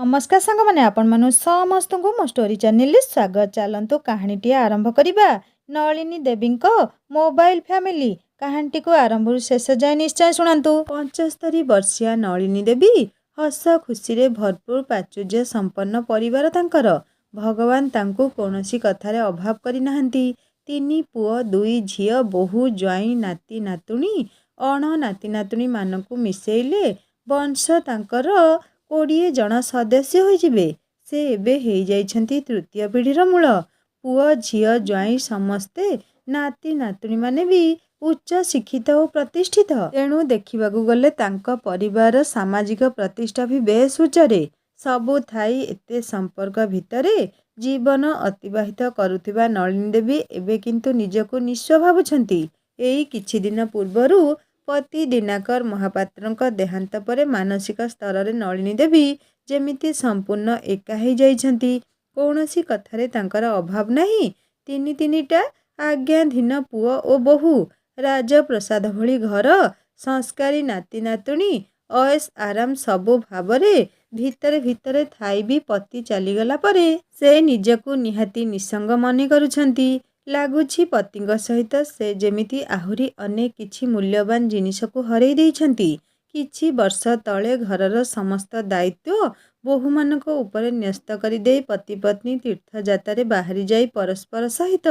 नमस्कार सांग मैंने आपण मानु समस्त को मो स्टोरी चैनल स्वागत। चलतु कहानीटी आरंभ करवा। नलिनी देवी मोबाइल फैमिली कहानी को आरंभ शेष जाए निश्चय शुणु। 75 वर्षीय नलिनी देवी हस खुशी भरपूर प्राचुर्य संपन्न परिवार तांकर। भगवान तांको कौनसी कथार अभाव करना। 3 पुओ 2 झील बोहू ज्वाई नाती नातुणी अण नाती नातुणी मानक मिसेले वंश तांकर 20 जन सदस्य होइजिबे। से एबे हेई जाइछंती तृतीय पीढ़ीर मूल। पुओ झील ज्वाई समस्ते नाती नातुणी माने भी उच्च शिक्षित और प्रतिष्ठित। तेणु देखिबाकू गले तांका परिवार सामाजिक प्रतिष्ठा भी बेस उच्चरे। सबु थाई एते संपर्क भितरे जीवन अतिबाहित करुथिबा नलिनी देवी एबे किंतु निजको निस्व भाबुछंती। एई किछि दिन पूर्वरु पति दिनाकर महापात्रଙ୍କ देहांत परे मानसिक स्तर रे नलिनी देवी जेमिति संपूर्ण एका हो जाइछंती। कौनसी कथारे तांकर अभाव नहीं। 3 आज्ञाधीन पुओ और बोहू, राजप्रसाद भली घर, संस्कारी नाती नातुणी, ऐश आराम सबु भावरे भितरे भितरे थाई भी पति चलीगला परे से निजकू निहाती निसंग मने करुछंती। लगुछि पतिंग सहित से जेमिति आहुरी अनेक किछि मूल्यवान जिनिस को हरई देइछंती। किछि वर्ष तले घरर समस्त दायित्व बोहू मानक उपरे न्यस्त करि देई पति पत्नी तीर्थयात्रा बाहरी जाई परस्पर सहित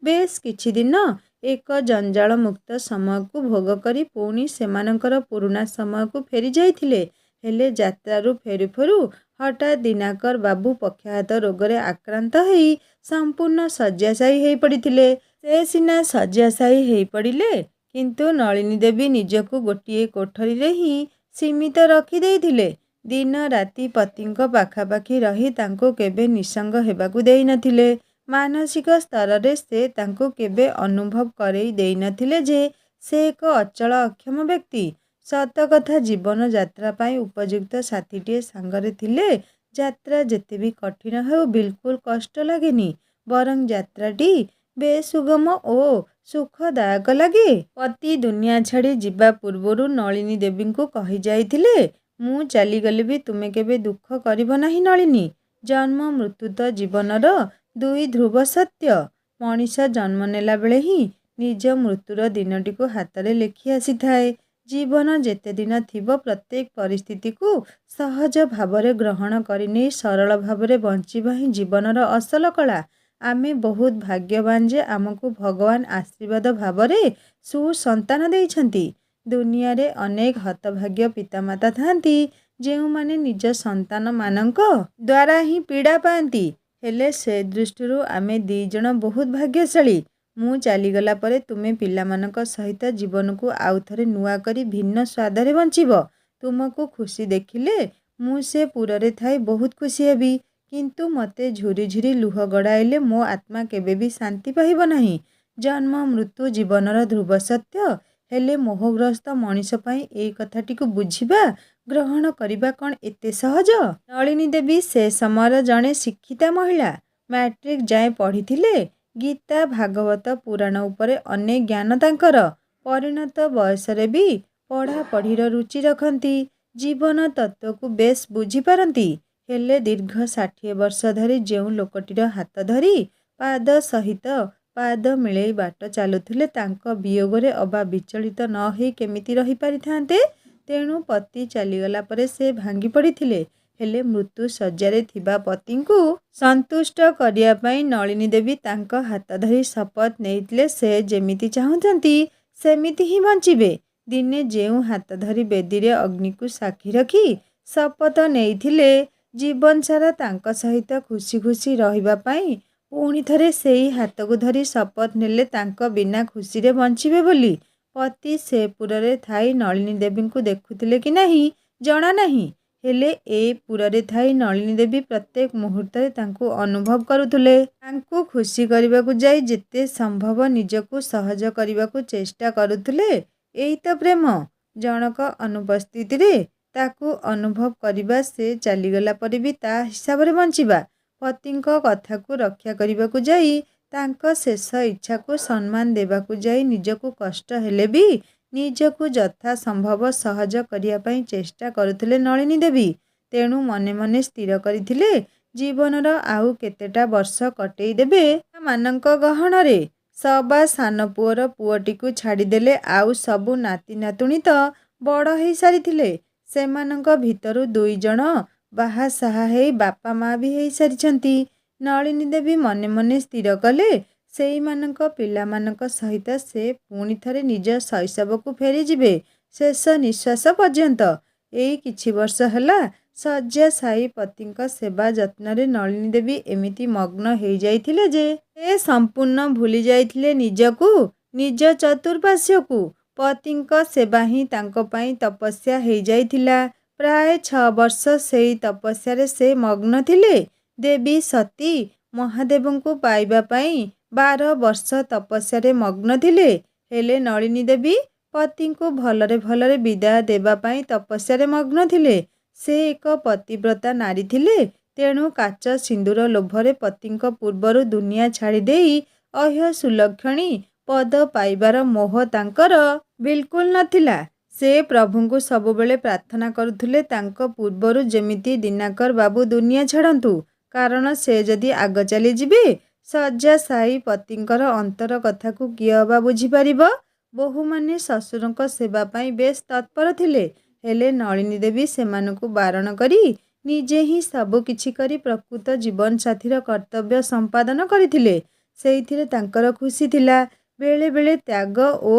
बेस किछि दिन एक जंजाल मुक्त समय को भोग करी पुणी सेमानकर पुराना समय को फेरी जाइथिले। हेले यात्रारू फेरु फेरु हठात दिनाकर बाबू पक्षाघात रोगरे आक्रांत होई संपूर्ण शଯ୍ୟାଶାयी हो पड़िथिले। से सिना शଯ୍ୟାଶାयी हो पड़िले किंतु नलिनी देवी निजको गोटिए कोठरी रे ही सीमित रखी देइथिले। दिन राति पतिंक पाखापाखी रही तांको केबे निसंग हेबाकू देई नथिले। मानसिक स्तर रे से तांको केबे अनुभव करई देई नथिले जे से एक अचल अक्षम व्यक्ति। सत कथा जीवन यात्रा पाई उपयुक्त साथीटीए सांगरे थिले यात्रा जेते भी कठिन हो बिल्कुल कष्ट लागेनी, बरं यात्राटी बेसुगम ओ सुखदायक लगे। पति दुनिया छाड़ी जिबा पूर्वरु नलिनी देवी को कही जाइथिले मु चलीगले भी तुमे केबे दुख करिब नाही नलिनी। जन्म मृत्यु तो जीवनर 2 ध्रुव सत्य। मनीष जन्म नेला बेले ही निज मृत्युर दिनटी को हाथ रे लेखि आसी थाए। जीवन जेते दिन थिबो प्रत्येक परिस्थिति को सहज भावरे ग्रहण करिने सरल भावरे बंचिबा ही जीवनर असल कला। आमे बहुत भाग्यवान जे आमको भगवान आशीर्वाद भावरे सुसंतान देइछंती। दुनिया रे अनेक हतभाग्य पितामाता थांती जेउ माने निज संतान मानक द्वारा ही पीड़ा पाती। हेले से दृष्टिरु आमे 2 जण बहुत भाग्यशाली। मु चलीगला परे तुमे पिलामानक सहित जीवन को आउ थरे नुआ करी भिन्न स्वादरे बंचिब। तुमको खुशी देखिले मु से पुररे थाई बहुत खुशी हेबी किंतु मते झुरी झुरी लुह गड़ाइले मो आत्मा केबे भी शांति पाइब नाही। जन्म मृत्यु जीवनर ध्रुव सत्य। हेले मोहग्रस्त मनीष पाई एई कथाटी को बुझिबा ग्रहण करिबा कौन एते सहज। नलिनी देवी से समयर जड़े शिक्षिता महिला। मैट्रिक जाए पढ़िथिले। गीता भागवत पुराण उपरे अनेक ज्ञान तांकर। परिणत बयसरे भी पढ़ा पढ़ीर रुचि रखती। जीवन तत्व को बेस बुझी पारती। हेले दीर्घ 60 वर्ष धरी जो लोकटीर हाथ धरी पाद सहित पाद मिलई बाट चलुथिले तांको वियोगरे अबा विचलित न होई केमिति रही पारिथांते। तेणु पति चलीगला परे से भांगी पड़िथिले। हेले मृत्यु शଯ୍ୟାରେ थिबा पतिଙ୍କୁ संतुष्ट करिया पई नलिनी देवी तांको हाथ धरी शपथ नेइथिले से जेमिति चाहुचंती सेमिति ही बंचिबे। दिने जेउ हाथ धरी बेदी रे अग्नि को साक्षी रखी शपथ नेइथिले जीवन सारा तांको सहित खुशी खुशी रहिबा पई पुणी थरे सेई हाथ को धरी शपथ नेले तांको बिना खुशी रे बंचिबे बोली। पति से पुररे थाई नलिनी देवी को देखुथिले कि नाही जणा नाही। हेले ए पुररे थाई नलिनी देवी प्रत्येक मुहूर्त तांको अनुभव करुथुले। तांको खुशी करबाकू जाई जेते संभव निजको सहज करबाकू चेष्टा करुथुले। एई तो प्रेम। जनक अनुपस्थिति रे ताकू अनुभव करबा से चलीगला परे भी ता हिसाब रे बंचिबा। पतिंको कथा को रक्षा करबाकू जाई तांको शेष इच्छा को सम्मान देबाकू जाई निजको कष्ट हेले भी निजको यथा संभव सहज करिया पई चेष्टा करुथुले नलिनी देवी। ତେଣୁ ମନେ ମନେ ସ୍ଥିର କରିଥିଲେ ଜୀବନର ଆଉ କେତେଟା ବର୍ଷ କଟେଇ ଦେବେ ମାନଙ୍କ ଗହଣରେ। ସବା ସାନ ପୁଅର ପୁଅଟିକୁ ଛାଡ଼ିଦେଲେ ଆଉ ସବୁ ନାତି ନାତୁଣୀ ତ ବଡ଼ ହେଇ ସାରିଥିଲେ। ସେମାନଙ୍କ ଭିତରୁ 2 ଜଣ ବାହା ସାହା ହେଇ ବାପା ମା ବି ହେଇ ସାରିଛନ୍ତି। ନଳିନୀ ଦେବୀ ମନେ ମନେ ସ୍ଥିର କଲେ ସେଇମାନଙ୍କ ପିଲାମାନଙ୍କ ସହିତ ସେ ପୁଣି ଥରେ ନିଜ ଶୈଶବକୁ ଫେରିଯିବେ ଶେଷ ନିଶ୍ୱାସ ପର୍ଯ୍ୟନ୍ତ। ଏଇ କିଛି ବର୍ଷ ହେଲା ଶଯ୍ୟାଶାୟୀ ପତିଙ୍କ ସେବା ଯତ୍ନରେ ନଳିନୀ ଦେବୀ ଏମିତି ମଗ୍ନ ହେଇଯାଇଥିଲେ ଯେ ସେ ସମ୍ପୂର୍ଣ୍ଣ ଭୁଲି ଯାଇଥିଲେ ନିଜକୁ, ନିଜ ଚତୁଃପାର୍ଶ୍ୱକୁ। ପତିଙ୍କ ସେବା ହିଁ ତାଙ୍କ ପାଇଁ ତପସ୍ୟା ହେଇଯାଇଥିଲା। ପ୍ରାୟ 6 ବର୍ଷ ସେଇ ତପସ୍ୟାରେ ସେ ମଗ୍ନ ଥିଲେ। ଦେବୀ ସତୀ ମହାଦେବଙ୍କୁ ପାଇବା ପାଇଁ 12 ବର୍ଷ ତପସ୍ୟାରେ ମଗ୍ନ ଥିଲେ। ହେଲେ ନଳିନୀ ଦେବୀ ପତିଙ୍କୁ ଭଲରେ ଭଲରେ ବିଦାୟ ଦେବା ପାଇଁ ତପସ୍ୟାରେ ମଗ୍ନ ଥିଲେ। ସେ ଏକ ପତିବ୍ରତା ନାରୀ ଥିଲେ। ତେଣୁ କାଚ ସିନ୍ଦୁର ଲୋଭରେ ପତିଙ୍କ ପୂର୍ବରୁ ଦୁନିଆ ଛାଡ଼ିଦେଇ ଅହ୍ୟ ସୁଲକ୍ଷଣୀ ପଦ ପାଇବାର ମୋହ ତାଙ୍କର ବିଲକୁଲ ନଥିଲା। ସେ ପ୍ରଭୁଙ୍କୁ ସବୁବେଳେ ପ୍ରାର୍ଥନା କରୁଥିଲେ ତାଙ୍କ ପୂର୍ବରୁ ଯେମିତି ଦିନାକର ବାବୁ ଦୁନିଆ ଛାଡ଼ନ୍ତୁ। କାରଣ ସେ ଯଦି ଆଗ ଚାଲିଯିବେ ଶଯ୍ୟାଶାୟୀ ପତିଙ୍କର ଅନ୍ତର କଥାକୁ କିଏ ଅବା ବୁଝିପାରିବ? ବୋହୂମାନେ ଶ୍ୱଶୁରଙ୍କ ସେବା ପାଇଁ ବେଶ୍ ତତ୍ପର ଥିଲେ। ହେଲେ ନଳିନୀ ଦେବୀ ସେମାନଙ୍କୁ ବାରଣ କରି ନିଜେ ହିଁ ସବୁ କିଛି କରି ପ୍ରକୃତ ଜୀବନସାଥୀର କର୍ତ୍ତବ୍ୟ ସମ୍ପାଦନ କରିଥିଲେ। ସେଇଥିରେ ତାଙ୍କର ଖୁସି ଥିଲା। ବେଳେ ବେଳେ ତ୍ୟାଗ ଓ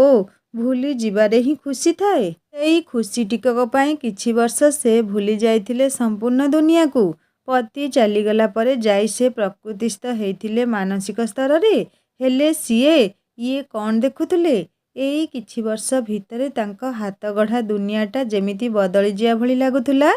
ଭୁଲି ଯିବାରେ ହିଁ ଖୁସି ଥାଏ। ସେଇ ଖୁସି ଟିକକ ପାଇଁ କିଛି ବର୍ଷ ସେ ଭୁଲି ଯାଇଥିଲେ ସମ୍ପୂର୍ଣ୍ଣ ଦୁନିଆକୁ। ପତି ଚାଲିଗଲା ପରେ ଯାଇ ସେ ପ୍ରକୃତିସ୍ଥ ହେଇଥିଲେ ମାନସିକ ସ୍ତରରେ। ହେଲେ ଇଏ କ'ଣ ଦେଖୁଥିଲେ? ଏଇ କିଛି ବର୍ଷ ଭିତରେ ତାଙ୍କ ହାତଗଢ଼ା ଦୁନିଆଟା ଯେମିତି ବଦଳିଯିବା ଭଳି ଲାଗୁଥିଲା।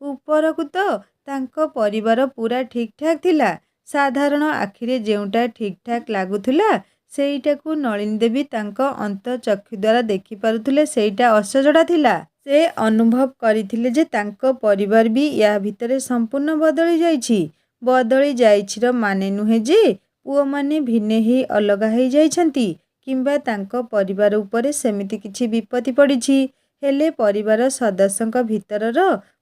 ଉପରକୁ ତ ତାଙ୍କ ପରିବାର ପୂରା ଠିକ୍ ଠାକ୍ ଥିଲା। ସାଧାରଣ ଆଖିରେ ଯେଉଁଟା ଠିକ୍ ଠାକ୍ ଲାଗୁଥିଲା ସେଇଟାକୁ ନଳିନୀ ଦେବୀ ତାଙ୍କ ଅନ୍ତଃଚକ୍ଷୁ ଦ୍ୱାରା ଦେଖିପାରୁଥିଲେ ସେଇଟା ଅସଜଡ଼ା ଥିଲା। ସେ ଅନୁଭବ କରିଥିଲେ ଯେ ତାଙ୍କ ପରିବାର ବି ୟା ଭିତରେ ସମ୍ପୂର୍ଣ୍ଣ ବଦଳି ଯାଇଛି। ବଦଳି ଯାଇଛିର ମାନେ ନୁହେଁ ଯେ ପୁଅମାନେ ଭିନେ ହେଇ ଅଲଗା ହେଇଯାଇଛନ୍ତି କିମ୍ବା ତାଙ୍କ ପରିବାର ଉପରେ ସେମିତି କିଛି ବିପତ୍ତି ପଡ଼ିଛି। ହେଲେ ପରିବାର ସଦସ୍ୟଙ୍କ ଭିତରର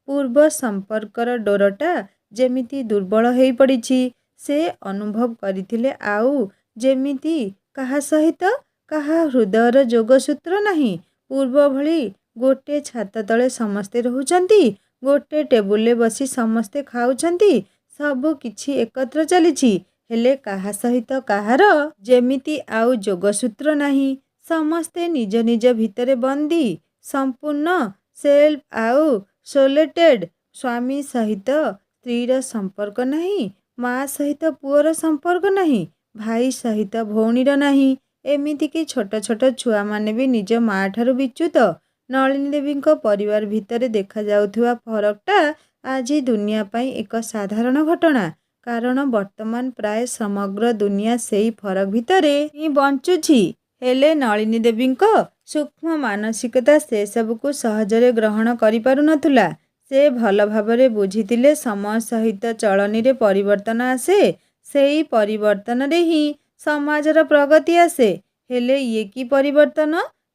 ପୂର୍ବ ସମ୍ପର୍କର ଡୋରଟା ଯେମିତି ଦୁର୍ବଳ ହେଇ ପଡ଼ିଛି। ସେ ଅନୁଭବ କରିଥିଲେ ଆଉ ଯେମିତି କାହା ସହିତ କାହା ହୃଦୟର ଯୋଗସୂତ୍ର ନାହିଁ। ପୂର୍ବ ଭଳି ଗୋଟେ ଛାତ ତଳେ ସମସ୍ତେ ରହୁଛନ୍ତି, ଗୋଟେ ଟେବୁଲରେ ବସି ସମସ୍ତେ ଖାଉଛନ୍ତି, ସବୁ କିଛି ଏକତ୍ର ଚାଲିଛି। ହେଲେ କାହା ସହିତ କାହାର ଯେମିତି ଆଉ ଯୋଗସୂତ୍ର ନାହିଁ। ସମସ୍ତେ ନିଜ ନିଜ ଭିତରେ ବନ୍ଦୀ, ସମ୍ପୂର୍ଣ୍ଣ ସେଲ୍ଫ ଆଉ ସୋଲେଟେଡ୍। ସ୍ୱାମୀ ସହିତ ସ୍ତ୍ରୀର ସମ୍ପର୍କ ନାହିଁ, ମା ସହିତ ପୁଅର ସମ୍ପର୍କ ନାହିଁ, ଭାଇ ସହିତ ଭଉଣୀର ନାହିଁ, ଏମିତିକି ଛୋଟ ଛୋଟ ଛୁଆମାନେ ବି ନିଜ ମା ଠାରୁ ବିଚ୍ୟୁତ। ନଳିନୀ ଦେବୀଙ୍କ ପରିବାର ଭିତରେ ଦେଖାଯାଉଥିବା ଫରକଟା ଆଜି ଦୁନିଆ ପାଇଁ ଏକ ସାଧାରଣ ଘଟଣା। କାରଣ ବର୍ତ୍ତମାନ ପ୍ରାୟ ସମଗ୍ର ଦୁନିଆ ସେଇ ଫରକ ଭିତରେ ହିଁ ବଞ୍ଚୁଛି। ହେଲେ ନଳିନୀ ଦେବୀଙ୍କ ସୂକ୍ଷ୍ମ ମାନସିକତା ସେସବୁକୁ ସହଜରେ ଗ୍ରହଣ କରିପାରୁନଥିଲା। ସେ ଭଲ ଭାବରେ ବୁଝିଥିଲେ ସମୟ ସହିତ ଚଳନୀରେ ପରିବର୍ତ୍ତନ ଆସେ। ସେଇ ପରିବର୍ତ୍ତନରେ ହିଁ ସମାଜର ପ୍ରଗତି ଆସେ। ହେଲେ ଇଏ କି ପରିବର୍ତ୍ତନ?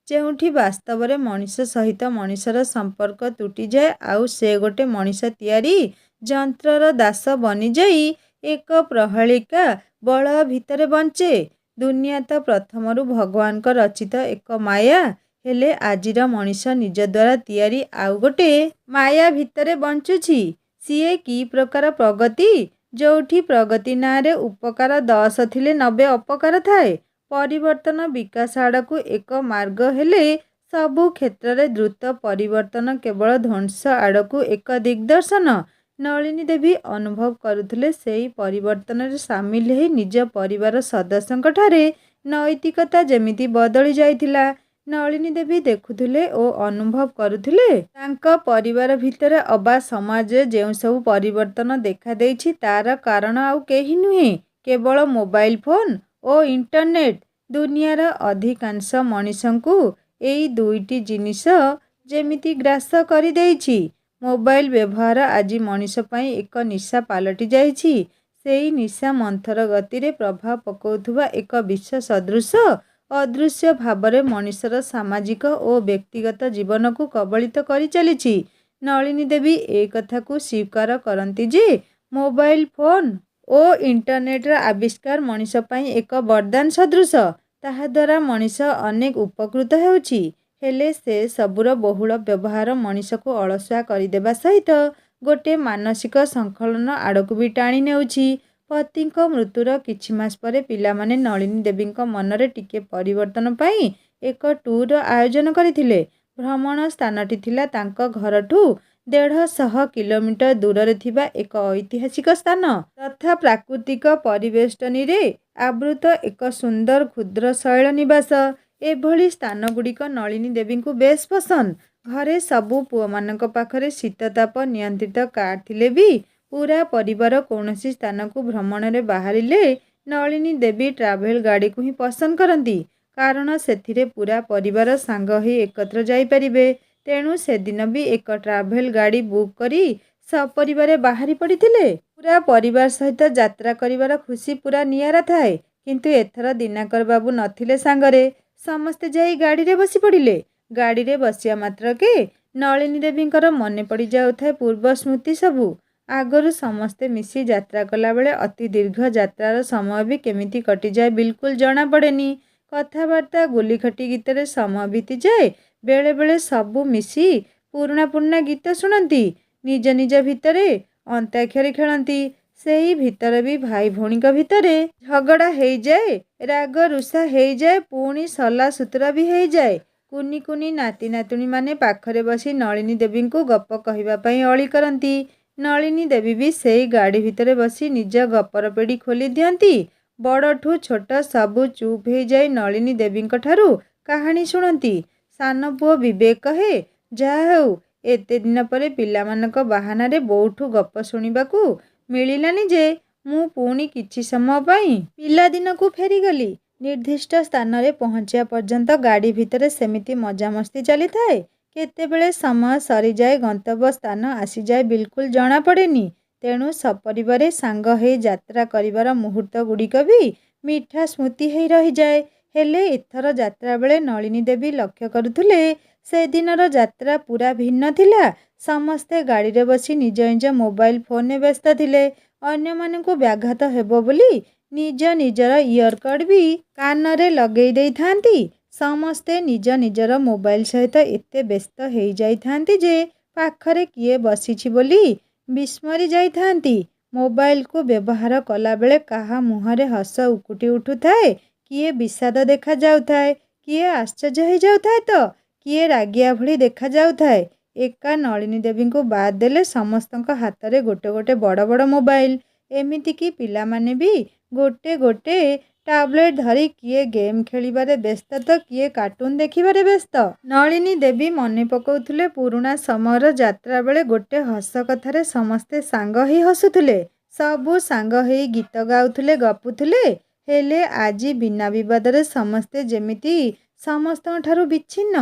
ଯେଉଁଠି ବାସ୍ତବରେ ମଣିଷ ସହିତ ମଣିଷର ସମ୍ପର୍କ ତୁଟିଯାଏ ଆଉ ସେ ଗୋଟେ ମଣିଷ ତିଆରି ଯନ୍ତ୍ରର ଦାସ ବନିଯାଇ ଏକ ପ୍ରହେଳିକା ବଳୟ ଭିତରେ ବଞ୍ଚେ। ଦୁନିଆ ତ ପ୍ରଥମରୁ ଭଗବାନଙ୍କ ରଚିତ ଏକ ମାୟା। ହେଲେ ଆଜିର ମଣିଷ ନିଜ ଦ୍ୱାରା ତିଆରି ଆଉ ଗୋଟେ ମାୟା ଭିତରେ ବଞ୍ଚୁଛି। ସିଏ କି ପ୍ରକାର ପ୍ରଗତି? ଯୋଉଠି ପ୍ରଗତି ନାଁରେ ଉପକାର 10 ଥିଲେ 90 ଅପକାର ଥାଏ। ପରିବର୍ତ୍ତନ ବିକାଶ ଆଡ଼କୁ ଏକ ମାର୍ଗ ହେଲେ ସବୁ କ୍ଷେତ୍ରରେ ଦ୍ରୁତ ପରିବର୍ତ୍ତନ କେବଳ ଧ୍ୱଂସ ଆଡ଼କୁ ଏକ ଦିଗ୍ଦର୍ଶନ। ନଳିନୀ ଦେବୀ ଅନୁଭବ କରୁଥିଲେ ସେଇ ପରିବର୍ତ୍ତନରେ ସାମିଲ ହେଇ ନିଜ ପରିବାର ସଦସ୍ୟଙ୍କଠାରେ ନୈତିକତା ଯେମିତି ବଦଳି ଯାଇଥିଲା। ନଳିନୀ ଦେବୀ ଦେଖୁଥିଲେ ଓ ଅନୁଭବ କରୁଥିଲେ ତାଙ୍କ ପରିବାର ଭିତରେ ଅବା ସମାଜରେ ଯେଉଁ ସବୁ ପରିବର୍ତ୍ତନ ଦେଖାଦେଇଛି ତାର କାରଣ ଆଉ କେହି ନୁହେଁ, କେବଳ ମୋବାଇଲ ଫୋନ ଓ ଇଣ୍ଟରନେଟ। ଦୁନିଆର ଅଧିକାଂଶ ମଣିଷଙ୍କୁ ଏଇ ଦୁଇଟି ଜିନିଷ ଯେମିତି ଗ୍ରାସ କରିଦେଇଛି। ମୋବାଇଲ ବ୍ୟବହାର ଆଜି ମଣିଷ ପାଇଁ ଏକ ନିଶା ପାଲଟି ଯାଇଛି। ସେଇ ନିଶା ମନ୍ଥର ଗତିରେ ପ୍ରଭାବ ପକାଉଥିବା ଏକ ବିଷ ସଦୃଶ ଅଦୃଶ୍ୟ ଭାବରେ ମଣିଷର ସାମାଜିକ ଓ ବ୍ୟକ୍ତିଗତ ଜୀବନକୁ କବଳିତ କରିଚାଲିଛି। ନଳିନୀ ଦେବୀ ଏ କଥାକୁ ସ୍ୱୀକାର କରନ୍ତି ଯେ ମୋବାଇଲ ଫୋନ୍ ଓ ଇଣ୍ଟରନେଟ୍ର ଆବିଷ୍କାର ମଣିଷ ପାଇଁ ଏକ ବରଦାନ ସଦୃଶ। ତାହାଦ୍ୱାରା ମଣିଷ ଅନେକ ଉପକୃତ ହେଉଛି। ହେଲେ ସେ ସବୁର ବହୁଳ ବ୍ୟବହାର ମଣିଷକୁ ଅଳସୁଆ କରିଦେବା ସହିତ ଗୋଟିଏ ମାନସିକ ସଂକଳନ ଆଡ଼କୁ ବି ଟାଣି ନେଉଛି। ପତିଙ୍କ ମୃତ୍ୟୁର କିଛି ମାସ ପରେ ପିଲାମାନେ ନଳିନୀ ଦେବୀଙ୍କ ମନରେ ଟିକେ ପରିବର୍ତ୍ତନ ପାଇଁ ଏକ ଟୁର୍ର ଆୟୋଜନ କରିଥିଲେ। ଭ୍ରମଣ ସ୍ଥାନଟି ଥିଲା ତାଙ୍କ ଘରଠୁ 150 କିଲୋମିଟର ଦୂରରେ ଥିବା ଏକ ଐତିହାସିକ ସ୍ଥାନ ତଥା ପ୍ରାକୃତିକ ପରିବେଷ୍ଟନୀରେ ଆବୃତ ଏକ ସୁନ୍ଦର କ୍ଷୁଦ୍ର ଶୈଳ ନିବାସ। ଏଭଳି ସ୍ଥାନଗୁଡ଼ିକ ନଳିନୀ ଦେବୀଙ୍କୁ ବେଶ୍ ପସନ୍ଦ। ଘରେ ସବୁ ପୁଅମାନଙ୍କ ପାଖରେ ଶୀତତାପ ନିୟନ୍ତ୍ରିତ କାର୍ ଥିଲେ ବି ପୂରା ପରିବାର କୌଣସି ସ୍ଥାନକୁ ଭ୍ରମଣରେ ବାହାରିଲେ ନଳିନୀ ଦେବୀ ଟ୍ରାଭେଲ୍ ଗାଡ଼ିକୁ ହିଁ ପସନ୍ଦ କରନ୍ତି। କାରଣ ସେଥିରେ ପୂରା ପରିବାର ସାଙ୍ଗ ହୋଇ ଏକତ୍ର ଯାଇପାରିବେ। ତେଣୁ ସେଦିନ ବି ଏକ ଟ୍ରାଭେଲ୍ ଗାଡ଼ି ବୁକ୍ କରି ସପରିବାରେ ବାହାରି ପଡ଼ିଥିଲେ। ପୂରା ପରିବାର ସହିତ ଯାତ୍ରା କରିବାର ଖୁସି ପୂରା ନିଆରା ଥାଏ। କିନ୍ତୁ ଏଥର ଦିନାକର ବାବୁ ନଥିଲେ ସାଙ୍ଗରେ। ସମସ୍ତେ ଯାଇ ଗାଡ଼ିରେ ବସି ପଡ଼ିଲେ। ଗାଡ଼ିରେ ବସିବା ମାତ୍ରକେ ନଳିନୀ ଦେବୀଙ୍କର ମନେ ପଡ଼ିଯାଉଥାଏ ପୂର୍ବ ସ୍ମୃତି ସବୁ। ଆଗରୁ ସମସ୍ତେ ମିଶି ଯାତ୍ରା କଲାବେଳେ ଅତି ଦୀର୍ଘ ଯାତ୍ରାର ସମୟ ବି କେମିତି କଟିଯାଏ ବିଲକୁଲ ଜଣାପଡ଼େନି। କଥାବାର୍ତ୍ତା ଗୁଲିଖଟି ଗୀତରେ ସମୟ ବିତିଯାଏ। ବେଳେବେଳେ ସବୁ ମିଶି ପୁରୁଣା ଗୀତ ଶୁଣନ୍ତି। ନିଜ ନିଜ ଭିତରେ ଅନ୍ତାକ୍ଷରୀ ଖେଳନ୍ତି। ସେହି ଭିତରେ ବି ଭାଇ ଭଉଣୀଙ୍କ ଭିତରେ ଝଗଡ଼ା ହେଇଯାଏ, ରାଗ ରୁଷା ହେଇଯାଏ, ପୁଣି ସଲା ସୁତୁରା ବି ହେଇଯାଏ। କୁନି କୁନି ନାତି ନାତୁଣୀମାନେ ପାଖରେ ବସି ନଳିନୀ ଦେବୀଙ୍କୁ ଗପ କହିବା ପାଇଁ ଅଳି କରନ୍ତି। ନଳିନୀ ଦେବୀ ବି ସେଇ ଗାଡ଼ି ଭିତରେ ବସି ନିଜ ଗପର ପେଡ଼ି ଖୋଲି ଦିଅନ୍ତି। ବଡ଼ଠୁ ଛୋଟ ସବୁ ଚୁପ୍ ହେଇଯାଇ ନଳିନୀ ଦେବୀଙ୍କ ଠାରୁ କାହାଣୀ ଶୁଣନ୍ତି। ସାନ ପୁଅ ବିବେକ କହେ, ଯାହା ହେଉ ଏତେ ଦିନ ପରେ ପିଲାମାନଙ୍କ ବାହାନାରେ ବୋଉଠୁ ଗପ ଶୁଣିବାକୁ ମିଳିଲାନି ଯେ ମୁଁ ପୁଣି କିଛି ସମୟ ପାଇଁ ପିଲାଦିନକୁ ଫେରିଗଲି। ନିର୍ଦ୍ଦିଷ୍ଟ ସ୍ଥାନରେ ପହଞ୍ଚିବା ପର୍ଯ୍ୟନ୍ତ ଗାଡ଼ି ଭିତରେ ସେମିତି ମଜାମସ୍ତି ଚାଲିଥାଏ। କେତେବେଳେ ସମୟ ସରିଯାଏ, ଗନ୍ତବ୍ୟ ସ୍ଥାନ ଆସିଯାଏ ବିଲକୁଲ ଜଣାପଡ଼େନି। ତେଣୁ ସପରିବାରେ ସାଙ୍ଗ ହୋଇ ଯାତ୍ରା କରିବାର ମୁହୂର୍ତ୍ତ ଗୁଡ଼ିକ ବି ମିଠା ସ୍ମୃତି ହେଇ ରହିଯାଏ। ହେଲେ ଏଥର ଯାତ୍ରା ବେଳେ ନଳିନୀ ଦେବୀ ଲକ୍ଷ୍ୟ କରୁଥିଲେ ସେଦିନର ଯାତ୍ରା ପୂରା ଭିନ୍ନ ଥିଲା। ସମସ୍ତେ ଗାଡ଼ିରେ ବସି ନିଜ ନିଜ ମୋବାଇଲ ଫୋନ୍ରେ ବ୍ୟସ୍ତ ଥିଲେ। ଅନ୍ୟମାନଙ୍କୁ ବ୍ୟାଘାତ ହେବ ବୋଲି ନିଜ ନିଜର ଇୟରକର୍ଡ଼ ବି କାନରେ ଲଗେଇ ଦେଇଥାନ୍ତି। ସମସ୍ତେ ନିଜ ନିଜର ମୋବାଇଲ ସହିତ ଏତେ ବ୍ୟସ୍ତ ହେଇଯାଇଥାନ୍ତି ଯେ ପାଖରେ କିଏ ବସିଛି ବୋଲି ବିସ୍ମରି ଯାଇଥାନ୍ତି। ମୋବାଇଲକୁ ବ୍ୟବହାର କଲାବେଳେ କାହା ମୁହଁରେ ହସ ଉକୁଟି ଉଠୁଥାଏ, କିଏ ବିଷାଦ ଦେଖାଯାଉଥାଏ, କିଏ ଆଶ୍ଚର୍ଯ୍ୟ ହେଇଯାଉଥାଏ ତ କିଏ ରାଗିଆ ଭଳି ଦେଖାଯାଉଥାଏ। ଏକା ନଳିନୀ ଦେବୀଙ୍କୁ ବାଦ୍ ଦେଲେ ସମସ୍ତଙ୍କ ହାତରେ ଗୋଟେ ଗୋଟେ ବଡ଼ ବଡ଼ ମୋବାଇଲ। ଏମିତିକି ପିଲାମାନେ ବି ଗୋଟେ ଗୋଟେ ଟାବଲେଟ୍ ଧରି କିଏ ଗେମ୍ ଖେଳିବାରେ ବ୍ୟସ୍ତ ତ କିଏ କାର୍ଟୁନ ଦେଖିବାରେ ବ୍ୟସ୍ତ। ନଳିନୀ ଦେବୀ ମନେ ପକାଉଥିଲେ ପୁରୁଣା ସମୟର ଯାତ୍ରା ବେଳେ ଗୋଟେ ହସ କଥାରେ ସମସ୍ତେ ସାଙ୍ଗ ହେଇ ହସୁଥିଲେ। ସବୁ ସାଙ୍ଗ ହେଇ ଗୀତ ଗାଉଥିଲେ, ଗପୁଥିଲେ। ହେଲେ ଆଜି ବିନା ବିବାଦରେ ସମସ୍ତେ ଯେମିତି ସମସ୍ତଙ୍କ ଠାରୁ ବିଚ୍ଛିନ୍ନ।